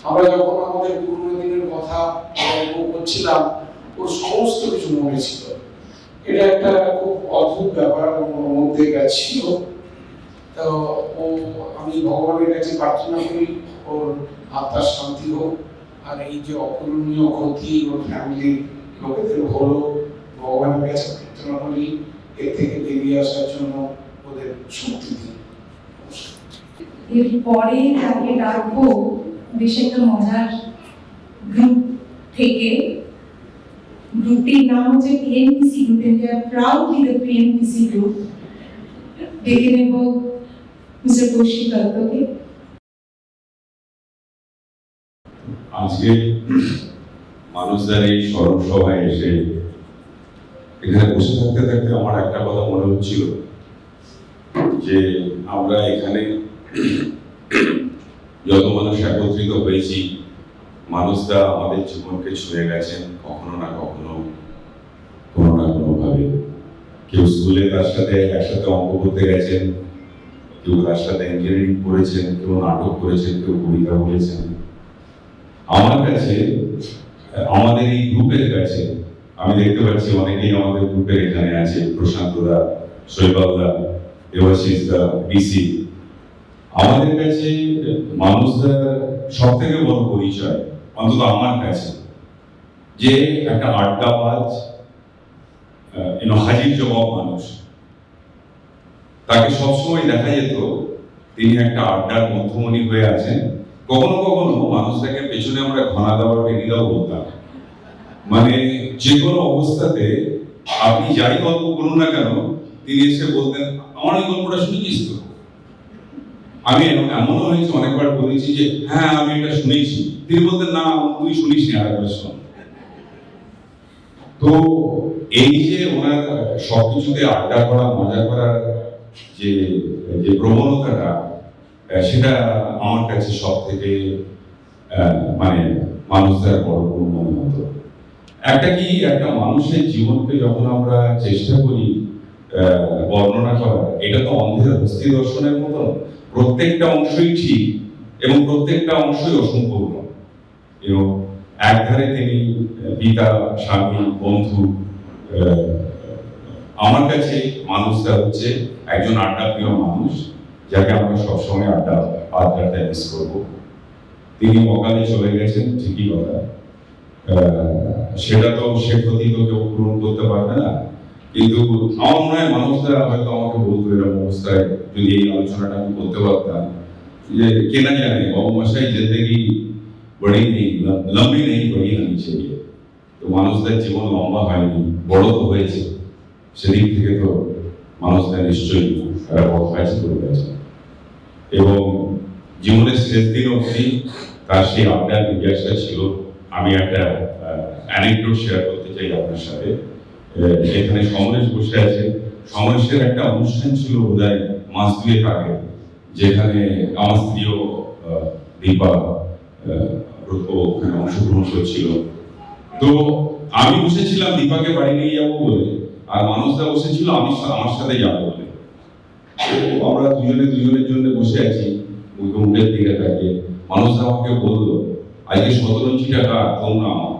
আমরা যখন আমাদের পুরোনো দিনের কথা গল্প করছিলাম, ওর সমস্ত কিছু মনে ছিল। এটা একটা খুব অদ্ভুত ব্যাপার ওর মধ্যে ছিল। তো ও, আমি ভগবানের কাছে প্রার্থনা করি ওর আত্মার শান্তি হোক, আর এই যে অপূরণীয় ক্ষতি ওর ফ্যামিলির লোকেদের হলো, ভগবানের কাছে প্রার্থনা করি এর থেকে বেরিয়ে আসার জন্য ওদের শক্তি দিন। এরপরে তাকে ডাকবো বেশ একটা মজার গ্রুপ থেকে। গ্রুপটির নাম হচ্ছে PNPC group, India proudly the PNPC group. ডেকে নেব মিস্টার কৌশিক দত্তকে। আজকে মানুষদের এই স্মরণ সভায় এসে এখানে বসে থাকতে থাকতে আমার একটা কথা মনে হচ্ছিল যে আমরা এখানে যত মানুষ একত্রিত হয়েছি, মানুষরা আমাদের জীবনকে ছুঁয়ে গেছেন কখনো না কখনো, কোনো না কোনোভাবে। কেউ স্কুলে তার সাথে একসাথে অঙ্ক করতে গেছেন, কেউ তার সাথে ইঞ্জিনিয়ারিং করেছেন, কেউ নাটক করেছেন, কেউ কবিতা বলেছেন। আমার কাছে, আমাদের এই গ্রুপের কাছে, আমি দেখতে পাচ্ছি অনেকেই আমাদের গ্রুপের এখানে আছে, প্রশান্ত দা, শৈবালদা, দেবাশিস দা, বিসি। আমাদের কাছে মানুষদের সব থেকে বড় পরিচয়, অন্তত আমার কাছে, যে একটা আড্ডাবাজ, হাজির জবাব মানুষ। তাকে সবসময় দেখা যেত তিনি একটা আড্ডার মধ্যমণি হয়ে আছেন। কখনো কখনো মানুষটাকে পেছনে আমরা ঘনা দেওয়ার বেরিদাও বলতাম, মানে যে কোনো অবস্থাতে আপনি যাই গল্প করুন না কেন, তিনি এসে বলতেন আমার এই গল্পটা শুনেছিস তো? আমি এমনও হয়েছে অনেকবার বলেছি যে হ্যাঁ আমি এটা শুনেছি, তিনি বলতেন না তুই শুনিস নি, আরেকবার শোন। তো এই যে ওনার সবকিছুতে আড্ডা করা, মজা করার যে প্রবণতাটা, সেটা আমার কাছে সব থেকে মানে মানুষদের বড় গুণ মনে হতো। একটা মানুষের জীবনকে যখন আমরা চেষ্টা করি বর্ণনা করার, এটা তো অন্ধের হস্তি দর্শনের মতো, প্রত্যেকটা অংশই ঠিক এবং প্রত্যেকটা অংশই অসম্পূর্ণ। এবং একধারে তিনি পিতা, স্বামী, বন্ধু। আমার কাছে মানুষটা হচ্ছে একজন আড্ডাপ্রিয় মানুষ, যাকে আমরা সবসময় আড্ডাটায় মিস করবো। তিনি অকালে চলে গেছেন, ঠিকই কথা, সেটা তো সে ক্ষতি তো কেউ পূরণ করতে পারবে না। কিন্তু আমার মনে হয় মানুষরা হয়তো আমাকে বলতো এরকম অবস্থায়, যদি এই আলোচনাটা আমি করতে পারতাম, যে কেনা জানে বাবু মশাই জিন্দগি বড়ি নেই, লম্বি নেই, বড়ি হনি চাইয়ে। তো মানুষদের জীবন লম্বা হয়নি, বড় তো হয়েছে, সেদিক থেকে তো মানুষরা নিশ্চয়ই তারা বড় কাজ করে গেছে। এবং জীবনের শেষ দিন অবধি তার সেই আড্ডার মিজাজটা ছিল। আমি একটা অ্যানেকডোট শেয়ার করতে চাই আপনার সাথে। এখানে সমরেশ বসে আছে, সমরেশের একটা অনুষ্ঠান ছিল বোধহয় মাস দুয়েক আগে, যেখানে আমার স্ত্রীও দীপা ওখানে অংশগ্রহণ করছিল। তো আমি বসেছিলাম দীপাকে বাড়ি নিয়ে যাবো বলে, আর মানুষরা বসেছিল আমার সাথে যাবো বলে। তো আমরা দুজনের জন্য বসে আছি, মুখের দিকে তাকিয়ে। মানুষরা আমাকে বললো আজকে 17 টাকা তোমরা আমার।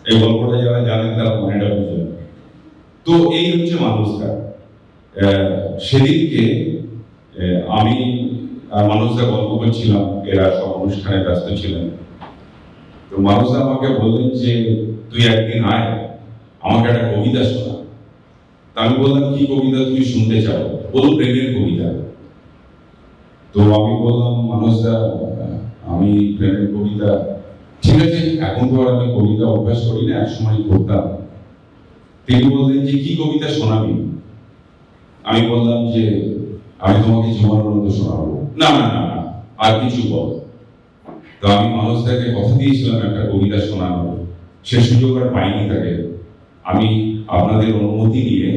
এই গল্পটা যারা জানেন তারা মনেটা বুঝেন। তো এই হচ্ছে মানুষরা। সেদিনকে আমি মানুষরা গল্প করছিলাম, এরা সব অনুষ্ঠানে ব্যস্ত ছিলেন। তো মানুষরা আমাকে বললেন যে তুই একদিন আয়, আমাকে একটা কবিতা শোনা। তা আমি বললাম কি কবিতা তুমি শুনতে চাও? বলুন প্রেমের কবিতা। তো আমি বললাম মানুষরা আমি প্রেমের কবিতা, ঠিক আছে, এখন তো আর আমি কবিতা অভ্যাস করি না, একসময় করতাম। তিনি বললেন যে কি কবিতা শোনাবি? আমি বললাম যে আমি তোমাকে জীবনানন্দ শোনাবো। না না না না, আর কিছু বল। তো আমি মানুষদেরকে কথা দিয়েছিলাম একটা কবিতা শোনানোর, সে সুযোগ আর পাইনি তাকে। আমি আপনাদের অনুমতি নিয়ে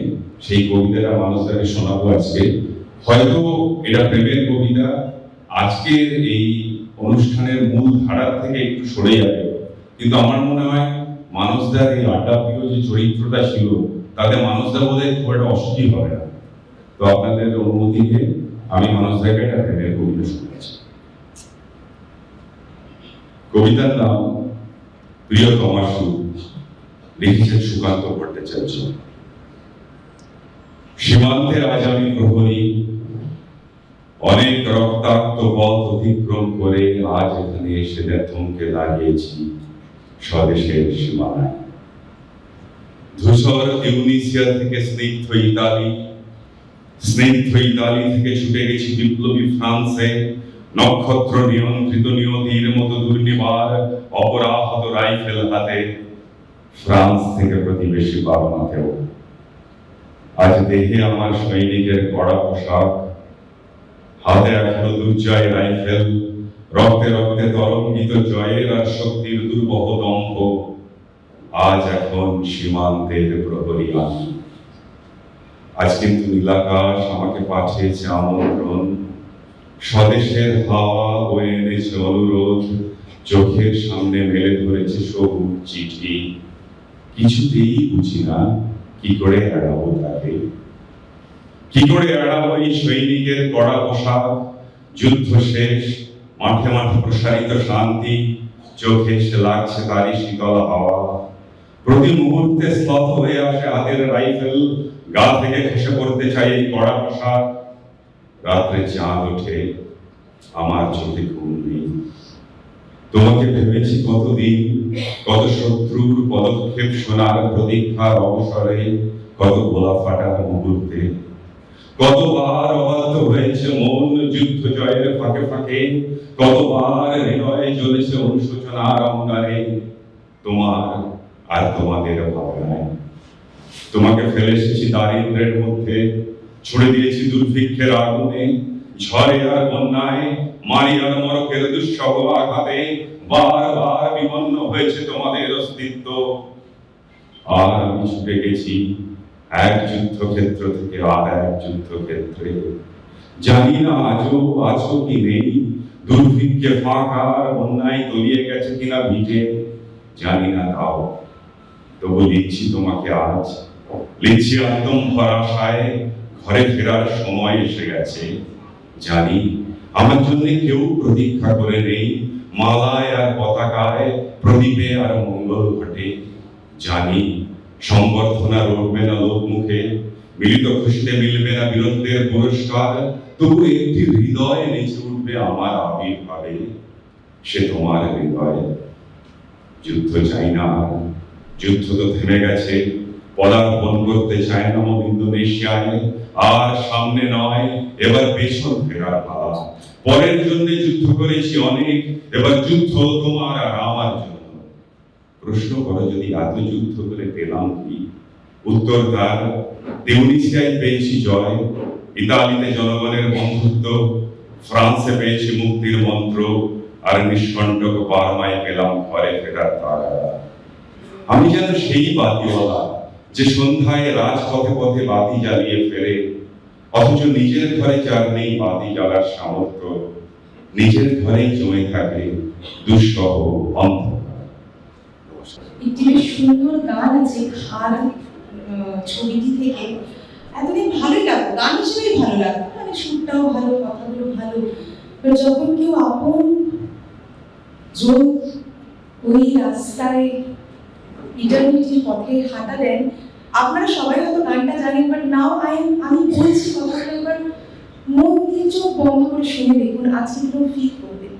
সেই কবিতাটা মানুষদেরকে শোনাবো আজকে। হয়তো এটা প্রেমের কবিতা, আজকের এই অনুষ্ঠানের মূল ধারার থেকে একটু সরে যাবে, কিন্তু আমার মনে হয় মানুষদার এই আড্ডা প্রিয় যে চরিত্রটা ছিল তাতে মানুষদা বোধহয় খুব একটা অসুখী হবে না। তো আপনাদের অনুমতিকে আমি মানুষদাকে একটা প্রেমের কবিতা শুনেছি। কবিতার নাম প্রিয়তমা সুর, লিখেছেন সুকান্ত ভট্টাচার্য। সীমান্তে আজ আমি প্রহরী, অনেক রক্তাক্ত পথ অতিক্রম করে আজ এখানে এসে থমকে দাঁড়িয়েছি স্বদেশের সীমানায়। ধূসর তিউনিসিয়া থেকে স্নিগ্ধ ইতালি থেকে ছুটে গেছি বিপ্লবী ফ্রান্সে, নক্ষত্র নিয়ন্ত্রিত নিয়তির মতো দুর্নিবার অপরাহত রাইফেল হাতে, ফ্রান্স থেকে প্রতিবেশী বার্মাতেও। আজ দেহে আমার সৈনিকের কড়া পোশাক, হাতে এখনো দুর্জয় রাইফেল, রক্তে রক্তে তরঙ্গিত জয়ের আর শক্তির দুর্বহ দম্ভ। আজ এখন সীমান্তের প্রহরী আমি। আজ কিন্তু নীলাকাশ আমাকে পাঠিয়েছে আমন্ত্রণ, স্বদেশের হাওয়া বয়ে এনেছে অনুরোধ, চোখের সামনে মেলে ধরেছে সবুজ চিঠি। কিছুতেই বুঝি না কি করে এড়াবো তাকে, কি করে এড়াবো এই সৈনিকের কড়া পোশাক। যুদ্ধ শেষ, মাঠে মাঠে প্রসারিত শান্তি, চোখে এসে লাগছে তারই শীতল হাওয়া। প্রতি মুহূর্তে স্তব্ধ হয়ে আসে হাতের রাইফেল, গা থেকে খসে পড়তে চাই এই কড়া পোশাক। রাত্রে চাঁদ ওঠে, আমার চোখে ঘুম নেই। তোমাকে ভেবেছি কতদিন, কত শত্রুর পদক্ষেপ শোনার প্রতীক্ষার অবসরে, কত গোলা ফাটার মুহূর্তে। কতবার অবাধ্য হয়েছে মন যুদ্ধ জয়ের ফাঁকে ফাঁকে, কতবার হৃদয়ে জ্বলেছে অনুশোচনার অঙ্গারে। তোমার আর তোমাদের ভাবনায় তোমাকে ফেলে এসেছি দারিদ্র্যের মধ্যে, ছুড়ে দিয়েছি দুর্ভিক্ষের আগুনে, ঝড়ে আর বন্যায়, মারি আর মরকের দুঃসহ আঘাতে। বারবার বিপন্ন হয়েছে তোমাদের অস্তিত্ব, আর আমি ছুটে গেছি এক যুদ্ধক্ষেত্র থেকে আর এক যুদ্ধক্ষেত্রে। জানি না আজও আছো কি নেই, দুর্ভিক্ষে ফাঁকা, বন্যায় তলিয়ে গেছে কিনা ভিটে, জানি না তাও। তবু লিখছি তোমাকে আজ, লিখছি আত্মম্ভর আশায়, ঘরে ফেরার সময় এসে গেছে। জানি আমার জন্য কেউ প্রতীক্ষা করে নেই, মালায় আর পতাকায়, প্রদীপে আর মঙ্গল ঘটে। জানি সংবর্ধনা রটবে না লোক মুখে, মিলিত খুশিতে মিলবে না বীরত্বের পুরস্কার। তবু একটি হৃদয় নেচে উঠবে আমার আবির্ভাবে, সে তোমার হৃদয়। যুদ্ধ চাই না, যুদ্ধ তো থেমে গেছে, পদার্পণ করতে চায় না ইন্দোনেশিয়ায়। আর সামনে নয়, এবার পেছন ফেরার পালা। পরের জন্য যুদ্ধ করেছি অনেক, এবার যুদ্ধ তোমার আর আমার জন্য। প্রশ্ন করো যদি এত যুদ্ধ করে পেলাম কি, উত্তর তার তিউনিসিয়ায় পেয়েছি জয়, ইতালিতে জনগণের বন্ধুত্ব, ফ্রান্সে পেয়েছি মুক্তির মন্ত্র, আর নিষ্কণ্টক বার্মায় পেলাম ঘরে ফেরার তারা। আমি যেন সেই বাতিওয়ালা যে সন্ধ্যায় রাজপথে পথে বাতি জ্বালিয়ে ফেরে, অথচ নিজের ঘরে যার নেই বাতি জ্বালার সামর্থ্য, নিজের ঘরেই জমে থাকে দুঃসহ অন্ধকার। একটি বেশ সুন্দর গান আছে খার ছবিটি থেকে, এতদিন ভালোই লাগতো, গান হিসেবেই ভালো লাগতো, মানে সুরটাও ভালো, কথাগুলো ভালো। যখন কেউ আপন জন ওই রাস্তায় ইটারনিটির পথে হাঁটা দেন, আপনারা সবাই হয়তো গানটা জানেন, বাট নাও আমি বলছি কথাটা, এবার মন দিয়ে চোখ বন্ধ করে শুনে দেখুন, আজকে পুরো ফিল করবেন।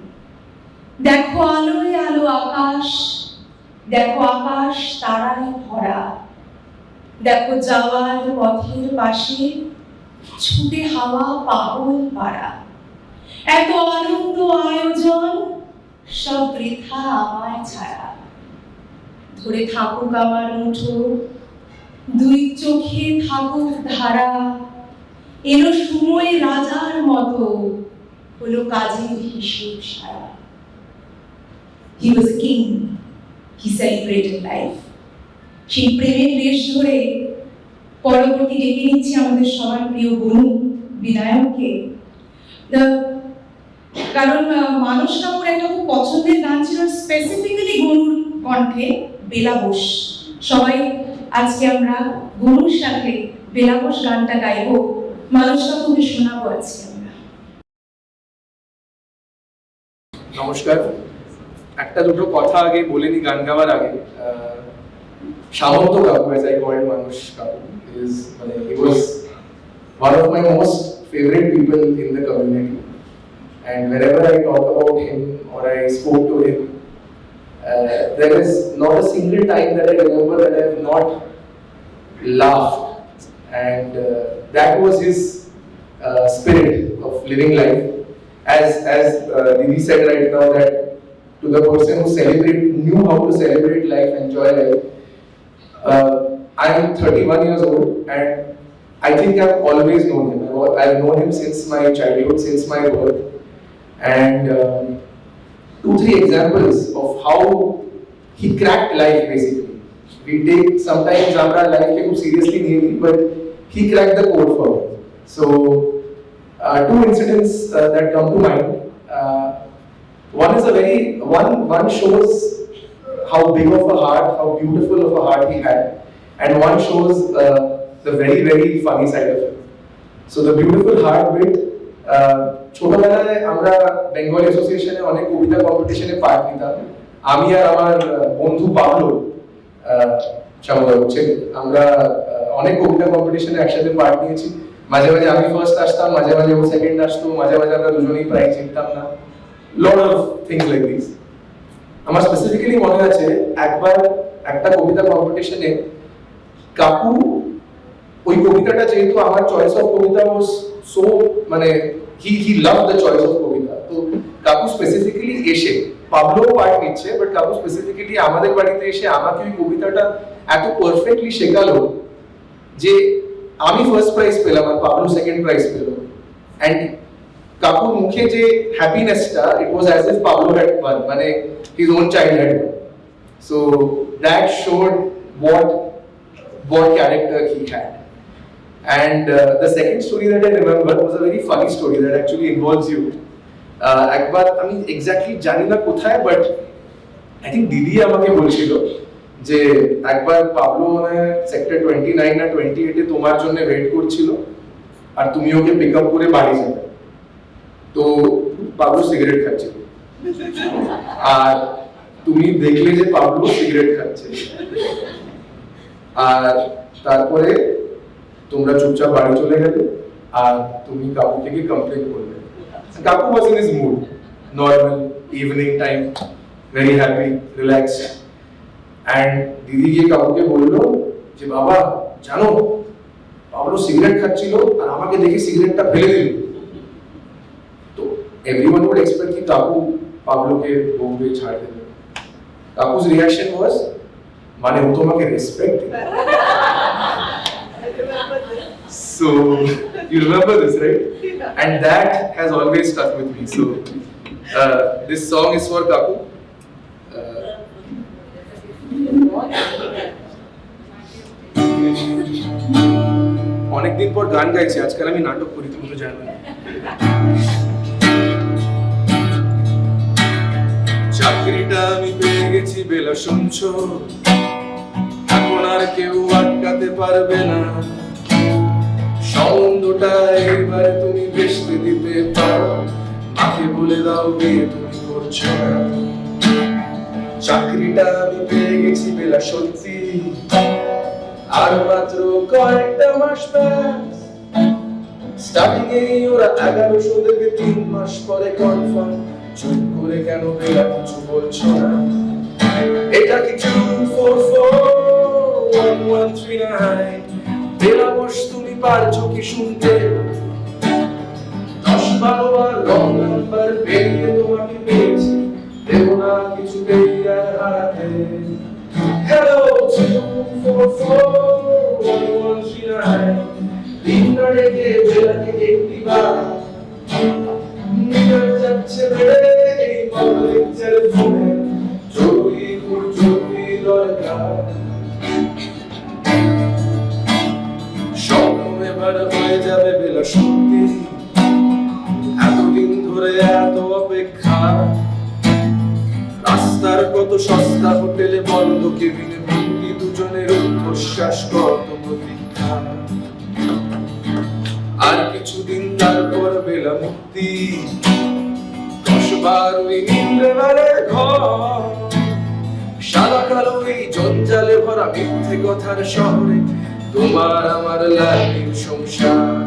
দেখো আলোয় আলো আকাশ, দেখো আকাশ তারায় ভরা, দেখো যাওয়ার পথের পাশে ছুটে হাওয়া পাগল পাড়া। এত আনন্দ আয়োজন সব বৃথা আমায় ছাড়া। ধরে থাকুক আমার মুঠো, দুই চোখে থাকুক ধারা, এলো সময় রাজার মতো, হলো কাজের হিসেব সারা। He was a king. He celebrated life. সেই প্রেমের রেশ ধরে পরবর্তী ডেকে নিচ্ছি আমাদের সবার প্রিয় বনু বিনায়ককে। কারণ মানস কাপুর একটা খুব পছন্দের গান ছিল স্পেসিফিক্যালি গরুর কণ্ঠে, বেলাবোস। সবাই আজকে আমরা গরুর সাথে বেলাবোস গানটা গাইবো, মানস কাপুরকে শোনাবো আজকে আমরা। নমস্কার, একটা দুটো কথা আগে বলিনি গান গাওয়ার আগে। সামন্ত কাকু, as I called Manush Kapu, he was one of my most favorite people in the community, and whenever I talk about him or I spoke to him, there is not a single time that I remember that I have not laughed, and that was his spirit of living life. As Didi said right now, that to the person who knew how to celebrate life, enjoy life. I am 31 years old, and I think I've always known him. I've known him since my childhood, since my birth. And 2-3 examples of how he cracked life basically. We take sometimes our life too seriously, but he cracked the code for it. So 2 incidents that come to mind. One is one shows how big of a heart, how beautiful of a heart he had, and one shows the very, very funny side of it. So the beautiful heart bit, ছোটবেলায় আমরা বেঙ্গল অ্যাসোসিয়েশনে অনেক কবিতা কম্পিটিশনে part নিতাম। আমি আর আমার বন্ধু Pablo হচ্ছে, আমরা অনেক কবিতা কম্পিটিশনে একসাথে পার্ট নিয়েছি। মাঝে মাঝে আমি ফার্স্ট আসতাম, মাঝে মাঝে ও সেকেন্ড আসতো, মাঝে মাঝে আমরা দুজনেই প্রাইজ জিততাম না। Lot of things like this. আমার স্পেসিফিক্যালি মনে আছে একবার একটা কবিতা কম্পিটিশনে কাকু, ওই কবিতাটা যেহেতু আমার চয়েস অফ কবিতা ওয়াজ সো, মানে he love the choice of কবিতা, তো কাকু স্পেসিফিক্যালি এসে, পাবলো পার্ট নিচ্ছে, বাট কাকু স্পেসিফিক্যালি আমাদের বাড়িতে এসে আমাকে ওই কবিতাটা এত পারফেক্টলি শেখালো যে আমি ফার্স্ট প্রাইজ পেলাম আর পাবলো সেকেন্ড প্রাইজ পেল। অ্যান্ড কাকুর মুখে যে হ্যাপিনেসটা, it was as if Pablo had won, মানে his own child had won. So that showed what character he had. And the second story that I remember was a very funny story that actually involves you. একবার আমি exactly জানি না কোথায়, but I think দিদি আমাকে বলছিল যে একবার পাবলো মানে সেক্টর 29 না 28-এ তোমার জন্য ওয়েট করছিল, আর তুমি ওকে পিক আপ করে বাড়ি যাবে। তো পাবলো সিগারেট খাচ্ছিল, আর তুমি দেখলে যে পাবলো সিগারেট খাচ্ছে, আর তারপরে তোমরা চুপচাপ বাড়ি চলে গেলে, আর তুমি কাকু থেকে কমপ্লেন করলে। কাকু was in his mood, normal evening time, very happy, relaxed, and দিদি গিয়ে কাকুকে বললো যে বাবা জানো পাবলো সিগারেট খাচ্ছিল আর আমাকে দেখে সিগারেটটা ফেলে দিল। তো everyone would expect कि काकू पाब्लो के बोंबे छाड़ देंगे। काकू's reaction was, माने वो तो माके respect। So you remember this, right? And that has always stuck with me. So this song is for Kaku. অনেকদিন পর গান গাইছি, আজকাল আমি নাটক করি, তুমি তো জানো। চাকরিটা আমি পেয়ে গেছি বেলা শুনছো, এখন আর কেউ আটকাতে পারবে না, সম্বন্ধটা এবার তুমি বেচতে দিতে পারো, মাকে বলে দাও বিয়ে তুমি করছো না। চাকরিটা আমি পেয়ে গেছি বেলা সত্যি, আর মাত্র কয়েকটা মাস ব্যাস, স্টার্টিং এ ওরা 1100 দেবে, 3 মাস পরে কনফার্ম, চুপ করে কেন বেলা কিছু বলছো না? এটা কি 2441139? বেলা বস তুমি পারছো কি শুনতে? 10-12 বার রং নাম্বার বেরিয়ে তোমাকে পেয়েছি, দেবো না কিছুতেই আর হারাতে। Hello 2441139, দিনটা রেখে বেলাকে একটি বার মিটার যাচ্ছে বেড়ে, এই পাবলিক টেলিফোনে জরুরি খুব জরুরি দরকার। স্বপ্ন এবার হয়ে যাবে বেলা সত্যি, এতদিন ধরে এত কত সস্তা হোটেলে বন্ধ কেবিনে বন্দি দুজনের উচ্ছ্বাস কত প্রতীক্ষা। আর কিছুদিন তারপর বেলা মুক্তি, 10-12 নিম্নবারের ঘর, সাদা কালো এই জঞ্জালে ভরা মিথ্যে কথার শহরে তোমার আমার লাইফের সংসার।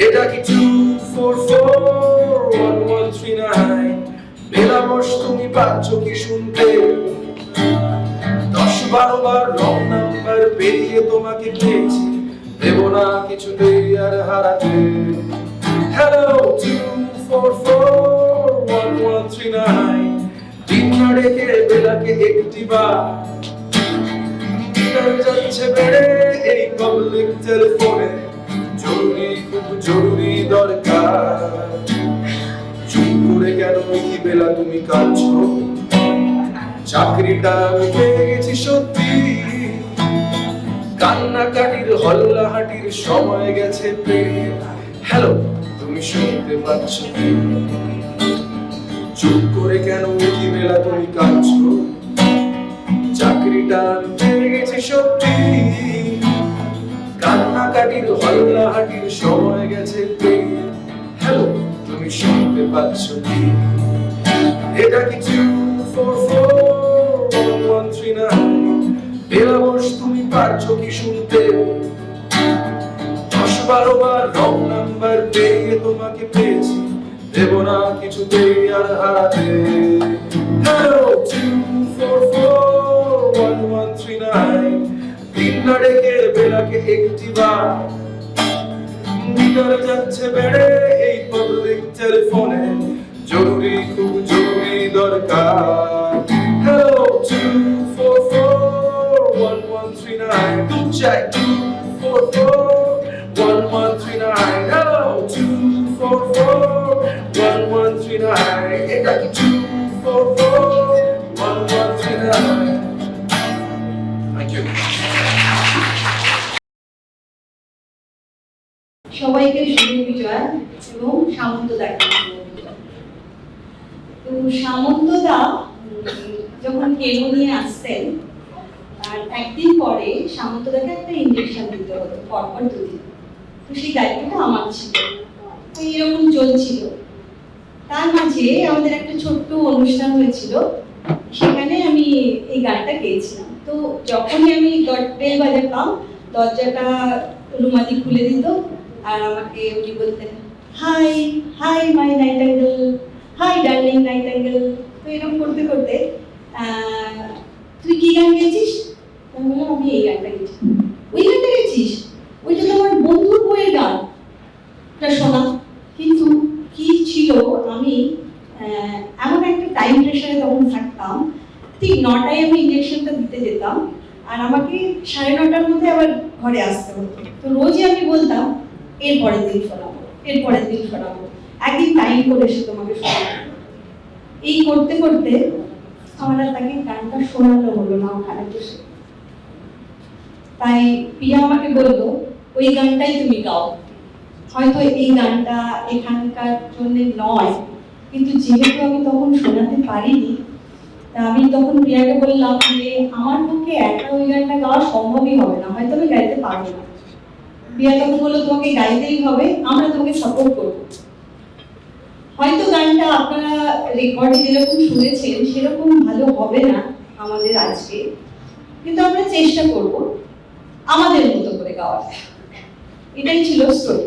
এটা কি 2441139? বেলাবশ তুমি পারছো কি শুনতে? 10-12 বার রং নাম্বার পেরিয়ে তোমাকে পেয়েছি, দেব না কিছুতেই আর হারাতে। হ্যালো 2441139, দিন রেখে বেলাকে একটি বার যাচ্ছে বেড়ে এই পাবলিক টেলিফোনে, জরুরি খুব জরুরি দরকার। চুপ করে কেন কি বেলা তুমি কাঁদছো? চাকরিটা আমি পেয়ে গেছি সত্যি, কান্নাকাটির হল্লাহাটির সময় গেছে পেয়ে। হ্যালো তুমি শুনতে পাচ্ছ কি? চুপ করে কেন কি বেলা তুমি কাঁদছো? চাকরিটা আমি পেয়ে গেছি সত্যি, কান্নাকাটির হল্লাহাটির সময় গেছে পেয়ে। হ্যালো তুমি শুনতে পাচ্ছ কি? এটা কি 2441139? বেলাবশ তুমি পারছো কি শুনতে? 10-12 বার রং নাম্বার পেয়ে তোমাকে পেয়েছি, দেব না কিছুতেই আর হারাতে। হ্যালো 2441139, দিন রেখে বেলাকে একটি বার মিটার যাচ্ছে বেড়ে এই পাবলিক টেলিফোনে, জরুরি খুব জরুরি দরকার। হ্যালো 2441139, তুই চাই 2441139। হ্যালো 2441139, এটা কি 2441139? Thank you. সবাইকে শুভ বিজয় এবং সামন্তদাকে শুভ বিজয়। তো সামন্তদা যখন কেমো নিয়ে আসতেন, আর একদিন পরে সামন্তদাকে একটা ইঞ্জেকশন দিতে হতো পরপর 2 দিন। তো সেই দায়িত্বটা আমার ছিল, তো এরকম চলছিল। তার মাঝে আমাদের একটা ছোট্ট অনুষ্ঠান হয়েছিল, সেখানে আমি এই গানটা গেয়েছিলাম। তো যখনই আমি বেল বাজাতাম, দরজাটা রুমালি খুলে দিত আর আমাকে উনি বলতেন, high hi my Nightingale, hi darling Nightingale. তো এরকম করতে করতে তুই কি গান গেয়েছিস? আমি বললাম আমি এই গানটা গেয়েছি। ওই গানটা গেছিস? ওইটা তো আমার বন্ধুর বইয়ের গান, শোনা। কিন্তু কি ছিল, আমি এমন একটা টাইম প্রেশারে তখন থাকতাম, ঠিক 9টায় আমি ইঞ্জেকশনটা দিতে যেতাম আর আমাকে 9:30টার মধ্যে আবার ঘরে আসতে হতো। তো রোজই আমি বলতাম এর পরের দিন শোনাবো, এর পরের দিন শোনাবো, একদিন টাইম করে এসে তোমাকে শোনাবো। এই করতে করতে আমার আর তাকে গানটা শোনানো হলো না ওখানে বসে। তাই পিয়া আমাকে বললো ওই গানটাই তুমি গাও। হয়তো এই গানটা এখানকার জন্য নয়, কিন্তু যেহেতু আমি তখন শোনাতে পারিনি, তা আমি তখন প্রিয়াকে বললাম যে আমার পক্ষে একা ওই গানটা গাওয়া সম্ভবই হবে না, হয়তো আমি গাইতে পারবো না। প্রিয়া তখন বললো তোমাকে গাইতেই হবে, আমরা তোমাকে সাপোর্ট করবো। হয়তো গানটা আপনারা রেকর্ডে যেরকম শুনেছেন সেরকম ভালো হবে না আমাদের আজকে, কিন্তু আমরা চেষ্টা করব আমাদের মতো করে গাওয়ার। এটাই ছিল স্টোরি।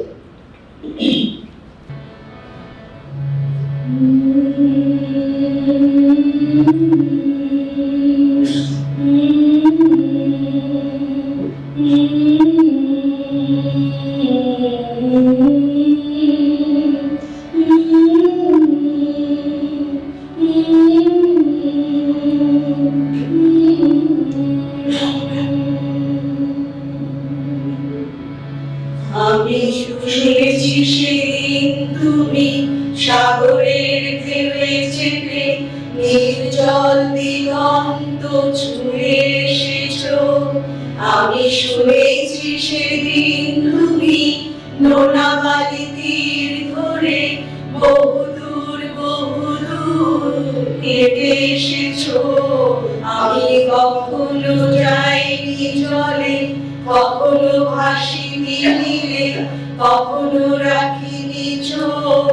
আমি শুনেছি সেদিন তুমি সাগরের ঢেউয়ে চেপে নির্জল দিগন্ত ছুঁয়ে এসেছো। আমি শুনেছি সেদিন তুমি নোনা বালি তীর ধরে বহুদূর বহুদূর হেঁটে এসেছো, আমি কখনো যাইনি চলে, কখনো ভাসিনি নীলে, কখনো রাখিনি চোখ,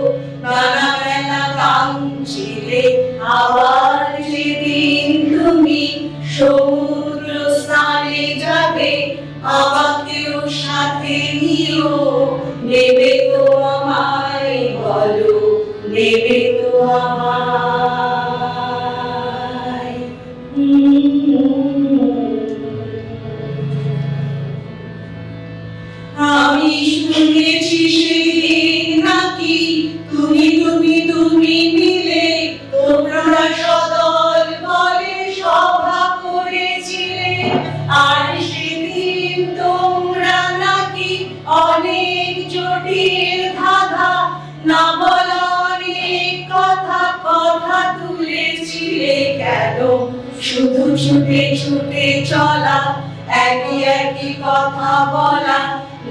নানা বেলা কাঁদছিলে। আবার যেদিন তুমি সমুদ্র স্নানে যাবে, আমাকেও সাথে নিও, নেবে তো আমায় বলো, নেবে তো আমায়। আমি শুনেছি সেদিন নাকি তুমি মিলে তোমরা সদল বলে সভা করেছিলে, আর সেদিন তোমরা নাকি অনেক জটিল ধাঁধা, না বলা অনেক কথা তুলেছিলে। কেন শুধু ছুটে ছুটে চলা, একই একই কথা বলা,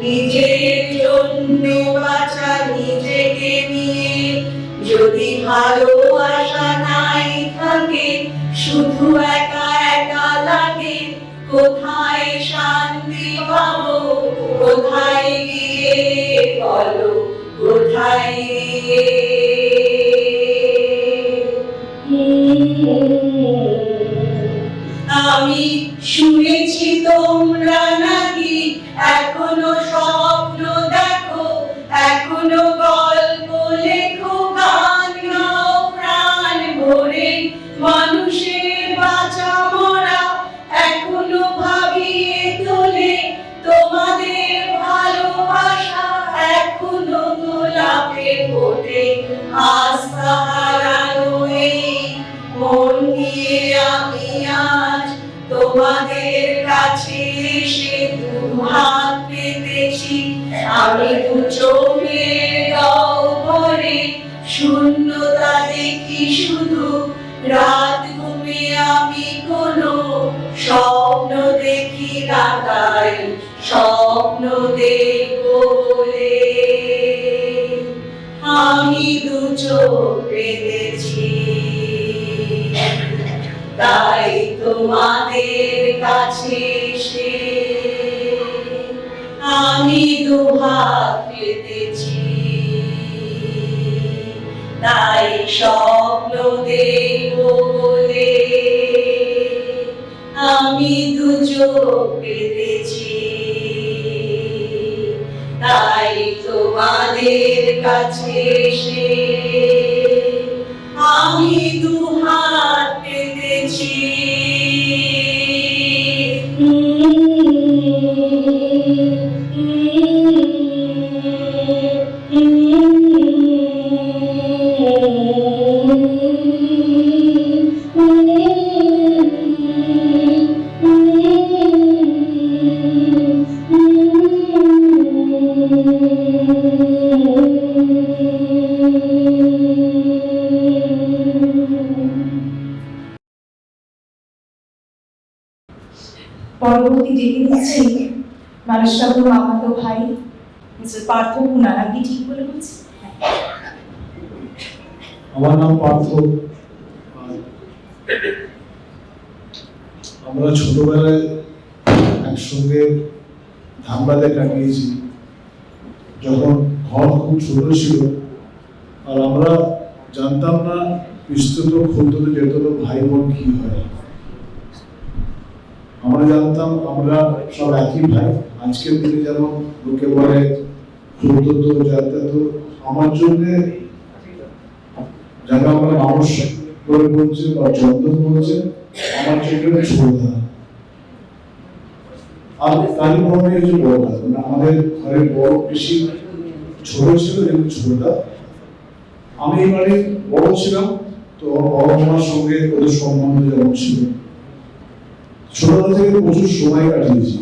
নিজের জন্য বাঁচা নিজেকে নিয়ে। যদি ভালোবাসা নাই থাকে, শুধু একা একা লাগে, কোথায় শান্তি পাবো, কোথায় গিয়ে বলো, কোথায় গিয়ে। আমি শুনেছি তোমরা নাকি এখনো স্বপ্ন দেখো, এখনো গল্প লেখো, গান গাও প্রাণ ভরে, মানুষের বাঁচা মরা এখনো ভাবিয়ে তোলে, তোমাদের ভালোবাসা এখনো গোলাপে ফোটে। আস্থা হারানো এই মন নিয়ে আমি আজ তোমাদের কাছে এসে দুহাত পেতেছি। আমি দু চোখের গহ্বরে শূন্যতা দেখি শুধু, রাত ঘুমে আমি কোনো স্বপ্ন দেখি না, তাই স্বপ্ন দেখব বলে আমি দু চোখ পেতেছি। তাই তোমাদের কাছে এসে আমি দুহাত পেতেছি, তাই স্বপ্ন দেখব বলে আমি দু চোখ পেতেছি। তাই তোমাদের কাছে এসে আমি দুহাত পেতেছি। পরবর্তী ডেকে দিচ্ছি মানুষবাবুর মামাতো ভাই মিস্টার পার্থ কুনারা। কি ঠিক বলে বলছি? আমার নাম পার্থ। আমরা ছোটবেলায় একসঙ্গে ধানবাদে কাটিয়েছি, যখন ঘর খুব ছোট ছিল, আর আমরা জানতাম না পিস্তত খুলতত যেত ভাই বোন কি হয়। আমরা জানতাম আমরা সব একই ভাই। আজকের দিনে যেমন লোকে বলে খুলতত যাতায়াত, আমার জন্য যারা আমরা মানুষ করে বলছে বা চন্দন বলছে, আমার জন্য ছোড়দা। আর তারই বড় হচ্ছে বড়দা, মানে আমাদের ঘরের বড় বেশি ছোট ছিল, যেমন ছোড়দা। আমি এই বাড়ির বড় ছিলাম, তো বাবা মার সঙ্গে ওদের সম্বন্ধ যেমন ছিল, ছোটবেলা থেকে প্রচুর সময় কাটিয়েছি।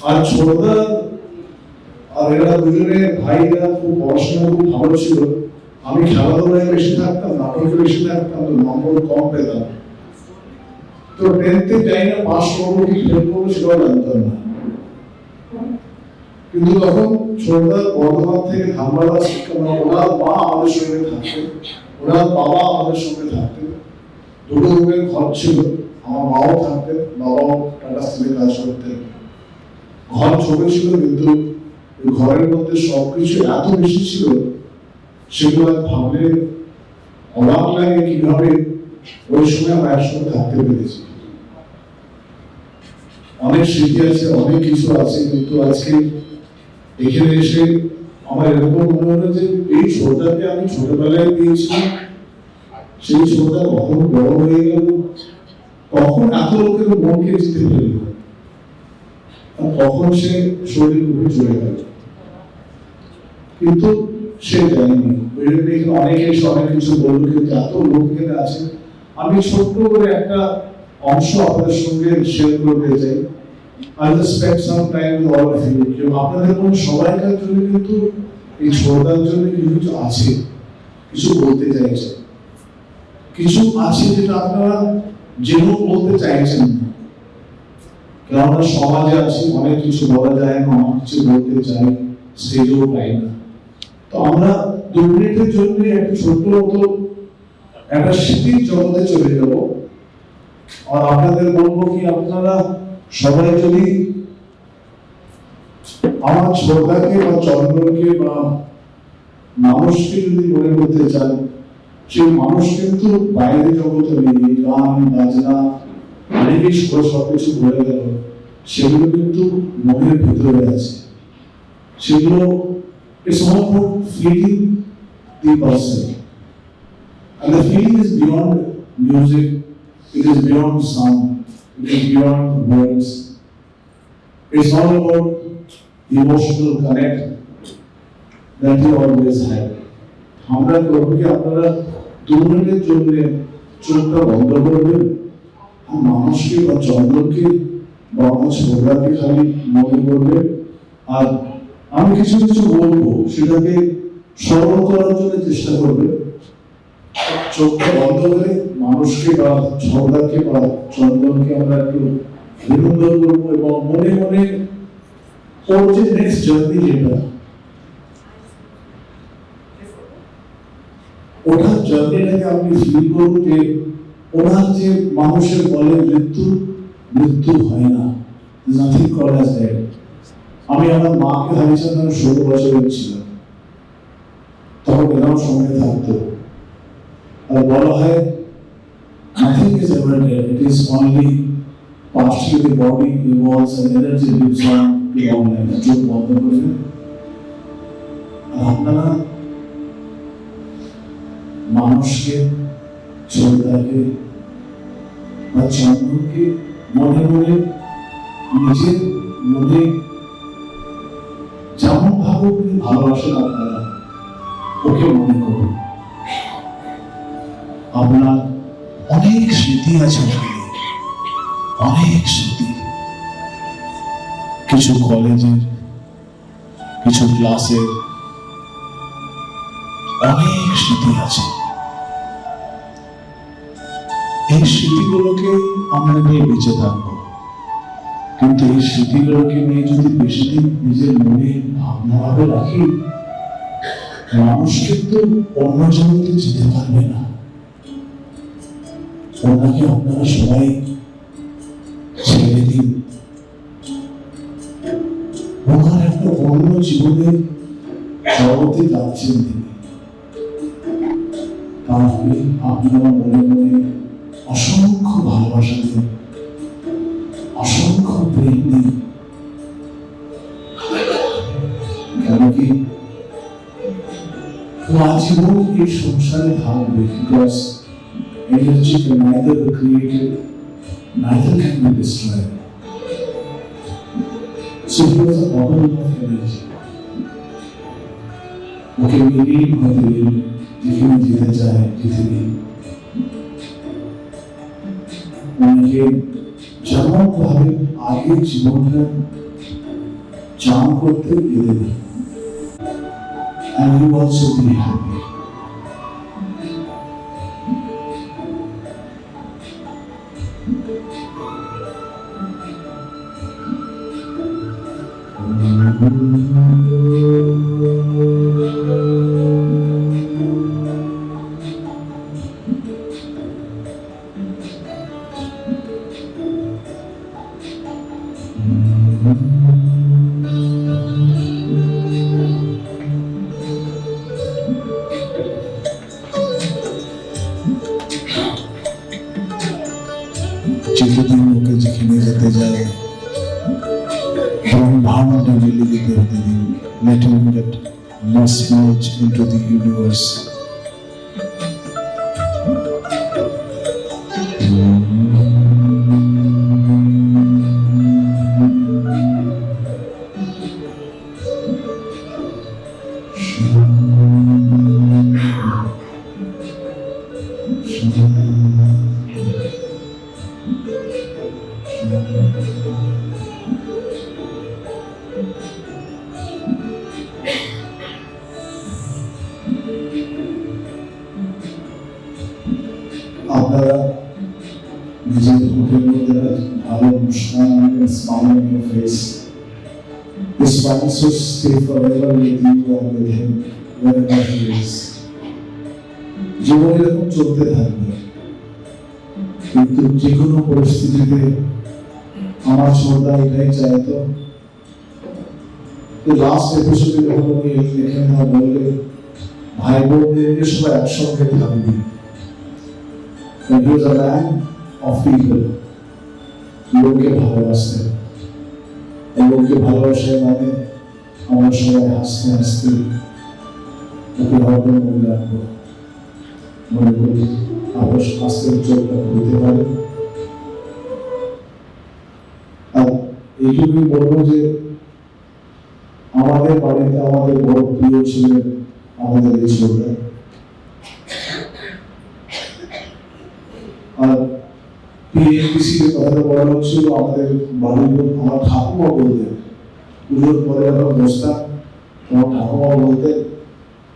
আর ছোটদা আর এরা দুজনে ভাইরা খুব পড়াশোনা খুব ভালো ছিল। আমি খেলাধুলায় বেশি থাকতাম, নাটকে বেশি থাকতাম, তো নম্বর কম পেতাম। তো 10th যাই না, পাস করবো কি ফেল করবো সেটাও জানতাম না। কিন্তু তখন ছোটদার বর্ধমান থেকে ধানবাদ ওনার মা আমাদের সঙ্গে থাকতেন, ওনার বাবা আমাদের সঙ্গে থাকতেন, দুটো রুমের ঘর ছিল, আমার মাও থাকতেন, বাবাও টাটা স্টিলে কাজ করতেন। ঘর ছোট ছিল কিন্তু ঘরের মধ্যে সবকিছু এত বেশি ছিল, সেগুলো ভাবলে অবাক লাগে কিভাবে ওই সময় আমরা একসঙ্গে থাকতে পেরেছি। অনেক স্মৃতি আছে, অনেক কিছু আছে, কিন্তু আজকে এখানে এসে আমার এরকম মনে হলো যে এই ছোটটাকে আমি ছোটবেলায় পেয়েছিলাম, সেই ছোটটা কখন বড় হয়ে গেল, কখন এত লোকের মনকে জিতে ফেলল, কখন সে শরীর উপরে চলে গেল, কিন্তু সে যায়নি। ওই জন্য এখানে অনেকে এসে অনেক কিছু বললো, কিন্তু এত লোক এখানে আছে, আমি ছোট্ট করে একটা অংশ আপনাদের সঙ্গে শেয়ার করতে চাই। I'll just spend some time with all of you. আপনাদের মধ্যে সবাইকার জন্য কিন্তু এই ছোটদার জন্য কিছু আছে, কিছু বলতে চাইছে, কিছু আছে যেটা আপনারা যেমন বলতে চাইছেন না। কেননা সমাজে আছি, অনেক কিছু বলা যায় না, অনেক কিছু বলতে চাই, স্টেজও পাই না। তো আমরা 2 মিনিটের জন্য একটা ছোট্ট মতো একটা স্মৃতির জগতে চলে যাব। আর আপনাদের বলবো কি, আপনারা সবাই যদি আমার ছোটদাকে বা চন্দ্রকে বা মানুষকে যদি মনে করতে চান, সেই মানুষ কিন্তু বাইরে জগতে নেই। গান বাজনা অনেকেই সবকিছু বলে গেল, সেগুলো কিন্তু মনের ভিতরে আছে। সেগুলো it's all about feeling the person, and the feeling is beyond music, it is beyond sound, it is beyond words. It's all about emotional connect that you always have. আমরা করব কি, আপনারা 2 মিনিটের জন্য চোখটা বন্ধ করবেন, মানুষকে বা চন্দ্রকে বা আমার ছোটদাকে খালি মনে করবেন, আর আমি কিছু কিছু বলবো সেটাকে স্মরণ করার জন্য চেষ্টা করবেন। চোখটা বন্ধ করে মানুষকে বা ছোটদাকে বা চন্দ্রকে আমরা একটু রিমেম্বার করবো, এবং মনে মনে ওর যে নেক্সট জার্নি, যেটা ওটার জার্নিটাকে আপনি ফিল করুন, যে ওনার যে মানুষের বলে মৃত্যু হয় না, নাথিং কল্ড অ্যাজ ডেড। আমি আমার মাকে হারিয়েছিলাম যখন 16 বছরের ছিলাম, তখন এরাও সঙ্গে থাকতো। আর বলা হয় nothing is ever dead, it is only partially the body evolves and energy lives on beyond life. চোখ বন্ধ করবেন, আর আপনারা মানুষকে, ছোটদাকে বা চন্দ্রকে মনে মনে, নিজের মনে যেমন ভাবে ভালোবাসেন আপনারা ওকে মনে করুন। আপনার অনেক স্মৃতি আছে ওখানে, অনেক স্মৃতি, কিছু কলেজের, কিছু ক্লাসের, অনেক স্মৃতি আছে। এই স্মৃতিগুলোকে আমরা নিয়ে বেঁচে থাকবো, কিন্তু এই স্মৃতিগুলোকে নিয়ে যদি বেশি দিন নিজের মনে ভাবনাভাবে রাখি, মানুষ কিন্তু অন্য জগতে যেতে পারবে না। ওনাকে আপনারা সবাই ছেড়ে দিন, ওনার একটা অন্য জীবনের জগতে যাচ্ছেন তিনি। তাহলে আপনারা মনে মনে অসংখ্য ভালোবাসা দিন, অসংখ্য প্রেম দিন। কেন কি ও আজীবন এই সংসারে থাকবে, because energy can neither be created, neither can be destroyed. So he was a bottle of energy. ওকে বিলীন হতে দিন, যেখানে যেতে চায় যেতে দিন। ওনাকে যেমন ভাবে আগে জীবনটা চান করতে দিয়ে দিন, and you also be happy. Mm-hmm. can get mesmerized into the universe. আপনারা নিজের মুখের মধ্যে ভালো মুস্কান আনবেন, smile on your face. This promise will stay forever with you and with him wherever he is. জীবন এরকম চলতে থাকবে, কিন্তু যে কোনো পরিস্থিতিতে আমার শ্রদ্ধা এটাই চাইতো যে লাস্ট এপিসোডে যখন আমি এখানে বললে ভাই বোনদেরকে সবাই একসঙ্গে থাকবে। He was a man of people. লোককে ভালোবাসতেন। লোককে ভালোবাসায় মানে আমরা সবাই হাসতে হাসতে ওকে হয়তো মনে রাখবো, মনে করি আপনার আস্তে চোখটা খুলতে পারে। আর এইটুকুই বলবো যে আমাদের বাড়িতে আমাদের বড় প্রিয় ছিলেন আমাদের এই ছোটরা। আর পিএনপিসি কথাটা বলা হচ্ছিল, আমাদের বাড়ির আমার ঠাকুমা বলতেন, পুজোর পরে যখন বসতাম আমার ঠাকুমা বলতেন,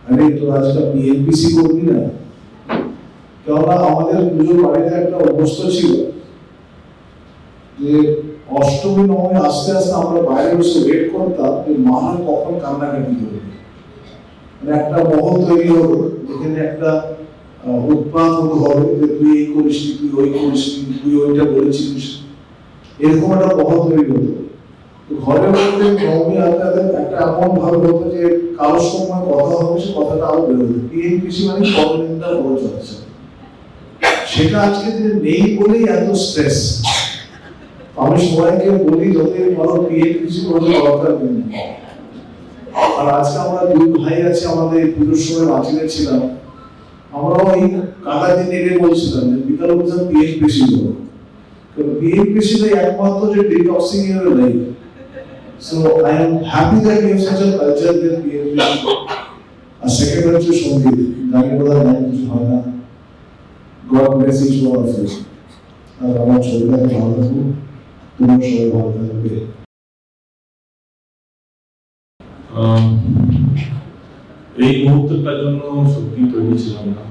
আরে তো আজকাল পিএনপিসি করবি না। কেননা আমাদের পুজোর বাড়িতে একটা অবস্থা ছিল যে অষ্টমী নবমী আস্তে আস্তে আমরা বাইরে বসে ওয়েট করতাম যে মা কখন কান্নাকাটি করবে। মানে একটা মহল তৈরি হলো, যেখানে একটা উৎপাদ হবে যে তুই এই করিস নি, তুই ওই করিস নি, তুই ওইটা বলেছিস, এরকম একটা মহল তৈরি হতো। ঘরের মধ্যে নবমী আড্ডাতে একটা এমন ভাবে হতো যে কারোর সময় কথা হবে, সে কথাটা আরো বেরোবে। পিএনপিসি মানে পরনিন্দা বড় চর্চা, সেটা আজকে দিনে নেই বলেই এত স্ট্রেস। আমি সবাইকে বলি যতই বড় পিএনপিসি কোনো দরকার নেই। আর আজকে আমরা দুই ভাই আছে, আমাদের পুজোর সময় বাঁচিয়ে ছিলাম, আমরাও এই কাকা দিন এনে বলছিলাম যে বিকাল অভিযান পিএনপিসি করো, কারণ পিএনপিসি একমাত্র যে ডিটক্সিং এর life. So I am happy that you have such a culture in PNPC. আর সেকেন্ড হচ্ছে সঙ্গীত, গানে বলার লাইন কিছু হয় না। God bless each one of you. আর আমার ছোটটাকে ভালো থাকবো, তোমরা সবাই ভালো থাকবে। এই মুহূর্তটার জন্য সত্যি তৈরি ছিলাম না।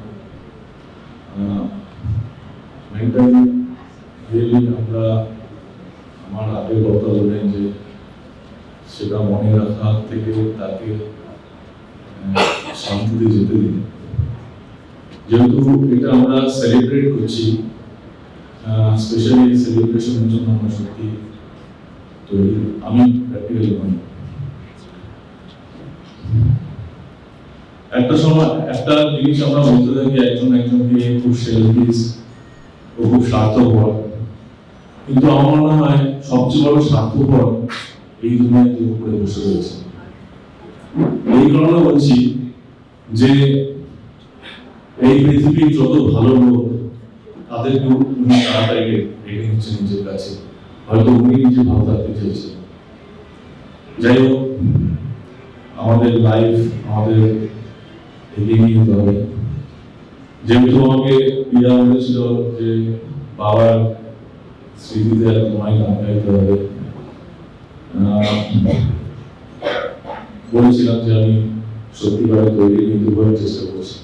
মেন্টালি রিয়েলি আমরা আমার আগের কথা বলেন যে সেটা মনে রাখা থেকে তাকে শান্তিতে যেতে দিন। যেহেতু এটা আমরা সেলিব্রেট করছি, স্পেশালি সেলিব্রেশনের জন্য আমরা সত্যি তৈরি। আমি প্র্যাকটিক্যালি নই। একটা সময় একটা জিনিস আমরা বলতে থাকি একজন একজনকে খুব সেলফিশ ও খুব স্বার্থপর, কিন্তু আমার মনে হয় সবচেয়ে বড় স্বার্থপর এই দুনিয়াতে উপরে বসে রয়েছে। এই কারণে বলছি যে এই পৃথিবীর যত ভালো লোক তাদেরকে উনি তাড়াতাড়ি রেখে নিচ্ছেন নিজের কাছে, হয়তো উনি নিজে ভালো থাকতে চেয়েছেন। যাই হোক, আমাদের লাইফ আমাদের এগিয়ে নিয়ে যেতে হবে। যেহেতু আমাকে পিয়া বলেছিল যে বাবার স্মৃতিতে তোমায় গান গাইতে হবে, বলেছিলাম যে আমি সত্যিকারে তৈরি নিতে করার চেষ্টা করছি।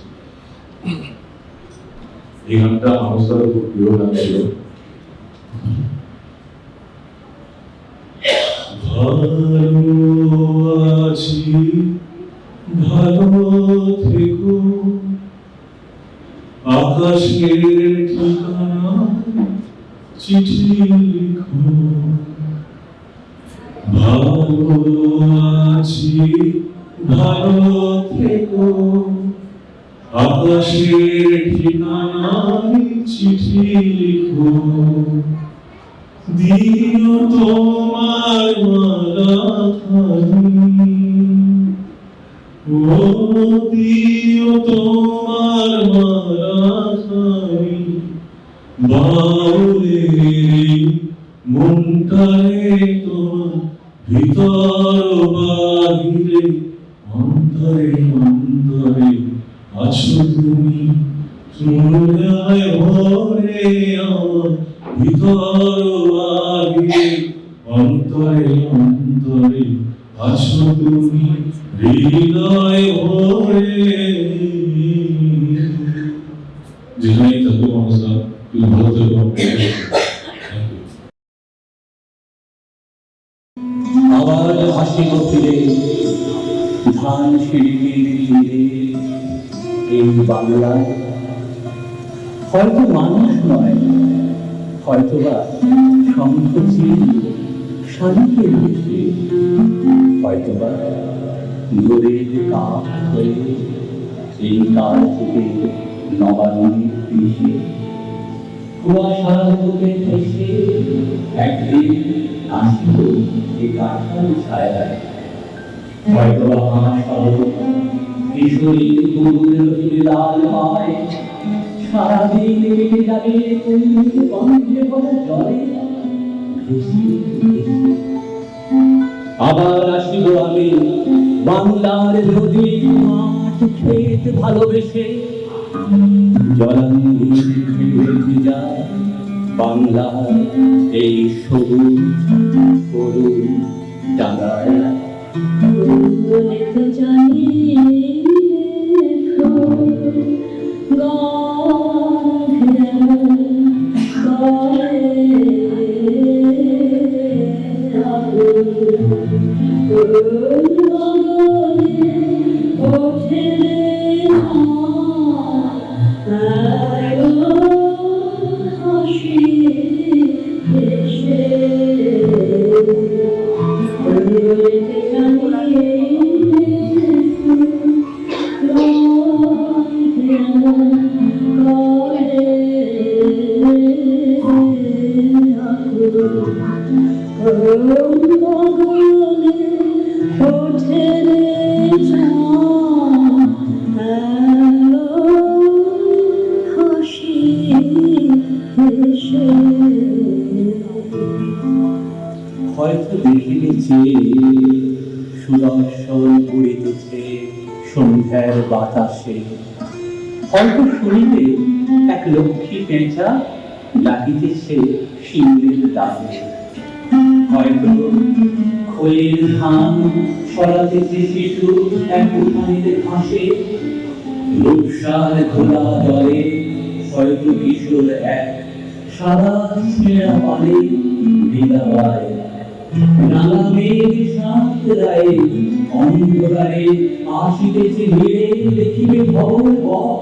এই গানটা মানুষের খুব প্রিয় গান ছিল। ভালো আছি, ভালো থেকো, আকাশের ঠিকানা চিঠি লিখো। ভালো আছি, ভালো থেকো, আকাশের ঠিকানায় চিঠি লিখো। দিও তোমার মালা খানি, দিও তোমার মারাখানি বাউলে মনটারে তোমার ভিতর বাহিরে অন্তরে অন্তরে আছো তুমি সোনায় ভরে আমার ভিতর বাহিরে অন্তরে অন্তরে আছো তুমি হৃদয় ভরে। যেখানেই থাকো মানুষরা তুমি ভালো থেকো। আবার হাসি ফিরে ধান সিঁড়ির তীরে এই বাংলায় হয়তো মানুষ নয়, হয়তোবা শঙ্খচিল শালিকের ভিতরে, হয়তোবা নদীর কাঠ হয়ে এই কাল থেকে নবান্নের দিকে কুয়াশার বুকে ভেসে একদিন আসিব এই কাঠার ছায়ায়। হয়তোবা হাসপাতাল কিশোরী পুরুষ লাল পায় সারাদিন কেটে যাবে বন্ধে ভরা জলে। আবার আসিব আমি বাংলার নদী মাঠ ক্ষেত ভালোবেসে, জলাঙ্গির ভেজা বাংলার এই সবুজ করুণ ডাঙায়। হয়তো দেখিতেছে সুদর্শন উড়িতেছে সন্ধ্যার বাতাসে, হয়তো শুনিতে এক লক্ষ্মী পেঁচা ডাকিতেছে শিউলির ডাকে, হয়তো খোলের ধান সরাতেছে শিশু এক উঠানের ঘাসে, রূপসার ঘোলা জলে হয়তো কিশোর এক সাদা ছেঁড়া পালে বিদায়। নালা মেঘ শান্ত রায়ে অন্ধকারে আসিতেছে ভিড়ে দেখিবে ভবন পথ,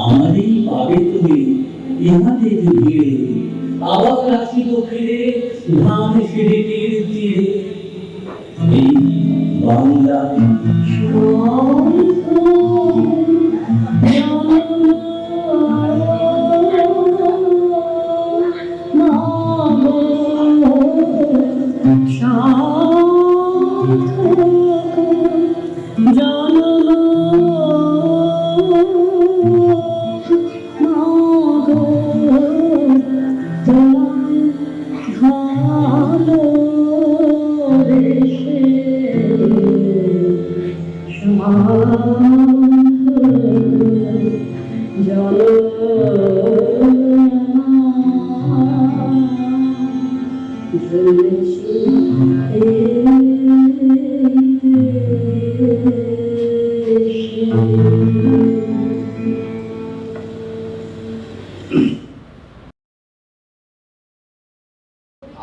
আমারই পাবে তুমি ইহাদের ভিড়ে। আবার আসিব ফিরে ধান সিঁড়িটির তীরে এই বাংলা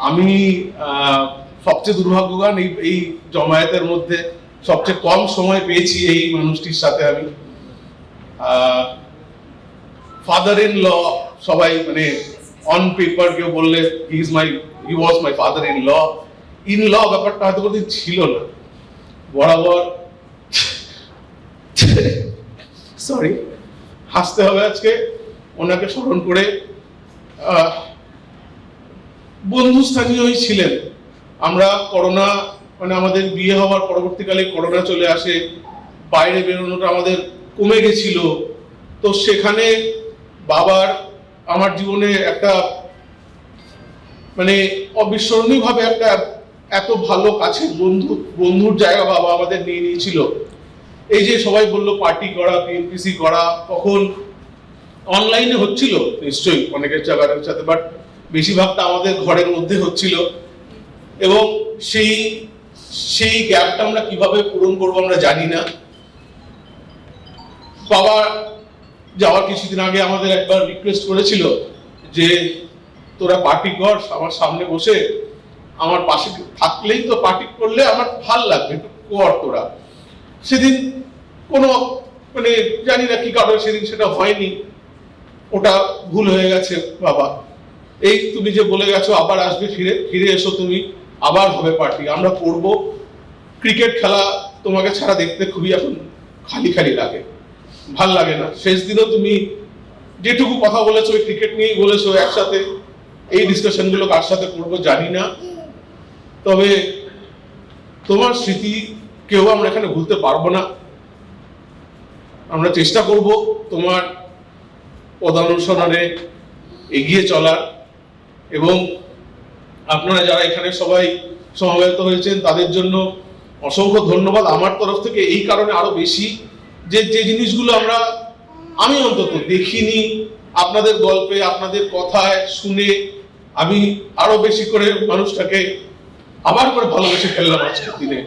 আমি সবচেয়ে দুর্ভাগ্যবান এই জমায়েতের মধ্যে সবচেয়ে কম সময় পেয়েছি এই মানুষটির সাথে। আমি ফাদার ইন ল, সবাই মানে অন পেপার কেউ বললে হি ওয়াজ মাই ফাদার ইন ল ব্যাপারটা হয়তো কোনোদিন ছিল না। বরাবর সরি হাসতে হবে আজকে ওনাকে স্মরণ করে। বন্ধুস্থানীয়ই ছিলেন। আমরা করোনা মানে আমাদের বিয়ে হওয়ার পরবর্তীকালে করোনা চলে আসে, বাইরে বেরোনোটা আমাদের কমে গেছিল। তো সেখানে বাবার আমার জীবনে একটা মানে অবিস্মরণীয়ভাবে একটা এত ভালো কাছের বন্ধুর জায়গা বাবা আমাদের নিয়ে নিয়েছিল। এই যে সবাই বললো পার্টি করা, পিএমপিসি করা, তখন অনলাইনে হচ্ছিল নিশ্চয়ই অনেকের জায়গার সাথে, বাট বেশিরভাগটা আমাদের ঘরের মধ্যে হচ্ছিল। এবং সেই গ্যাপটা আমরা কিভাবে পূরণ করবো আমরা জানি না। বাবা যাওয়ার কিছুদিন আগে আমাদের একবার রিকোয়েস্ট করেছিল যে তোরা পার্টি কর আমার সামনে বসে, আমার পাশে থাকলেই তো পার্টি করলে আমার ভাল লাগবে, একটু কর তোরা। সেদিন কোনো মানে জানি না কি কারণে সেদিন সেটা হয়নি, ওটা ভুল হয়ে গেছে বাবা। এই তুমি যে বলে গেছো আবার আসবে, ফিরে এসো তুমি, আবার হবে পার্টি, আমরা করব। ক্রিকেট খেলা তোমাকে ছাড়া দেখতে খুবই এখন খালি খালি লাগে, ভাল লাগে না। শেষ দিনও তুমি যেটুকু কথা বলেছো ওই ক্রিকেট নিয়েই বলেছো একসাথে। এই ডিসকাশনগুলো কার সাথে করবো জানি না, তবে তোমার স্মৃতি কেউ আমরা এখানে ভুলতে পারবো না। আমরা চেষ্টা করব তোমার পদানুসরণে এগিয়ে চলার, এবং আপনারা যারা এখানে সবাই সমবেত হয়েছেন তাদের জন্য অসংখ্য ধন্যবাদ আমার তরফ থেকে। এই কারণে আরো বেশি যে জিনিসগুলো আমি অন্তত দেখিনি, আপনাদের গল্পে আপনাদের কথায় শুনে আমি আরো বেশি করে মানুষটাকে আবার করে ভালোবেসে ফেললাম আজকের দিনে।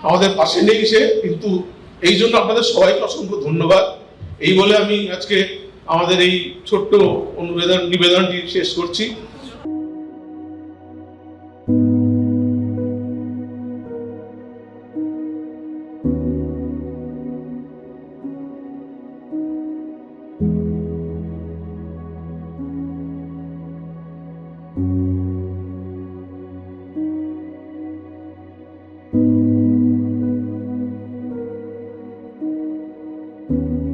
আমাদের পাশে নেই সে, কিন্তু এই জন্য আপনাদের সবাইকে অসংখ্য ধন্যবাদ। এই বলে আমি আজকে আমাদের এই ছোট্ট নিবেদনটি শেষ করছি। thank you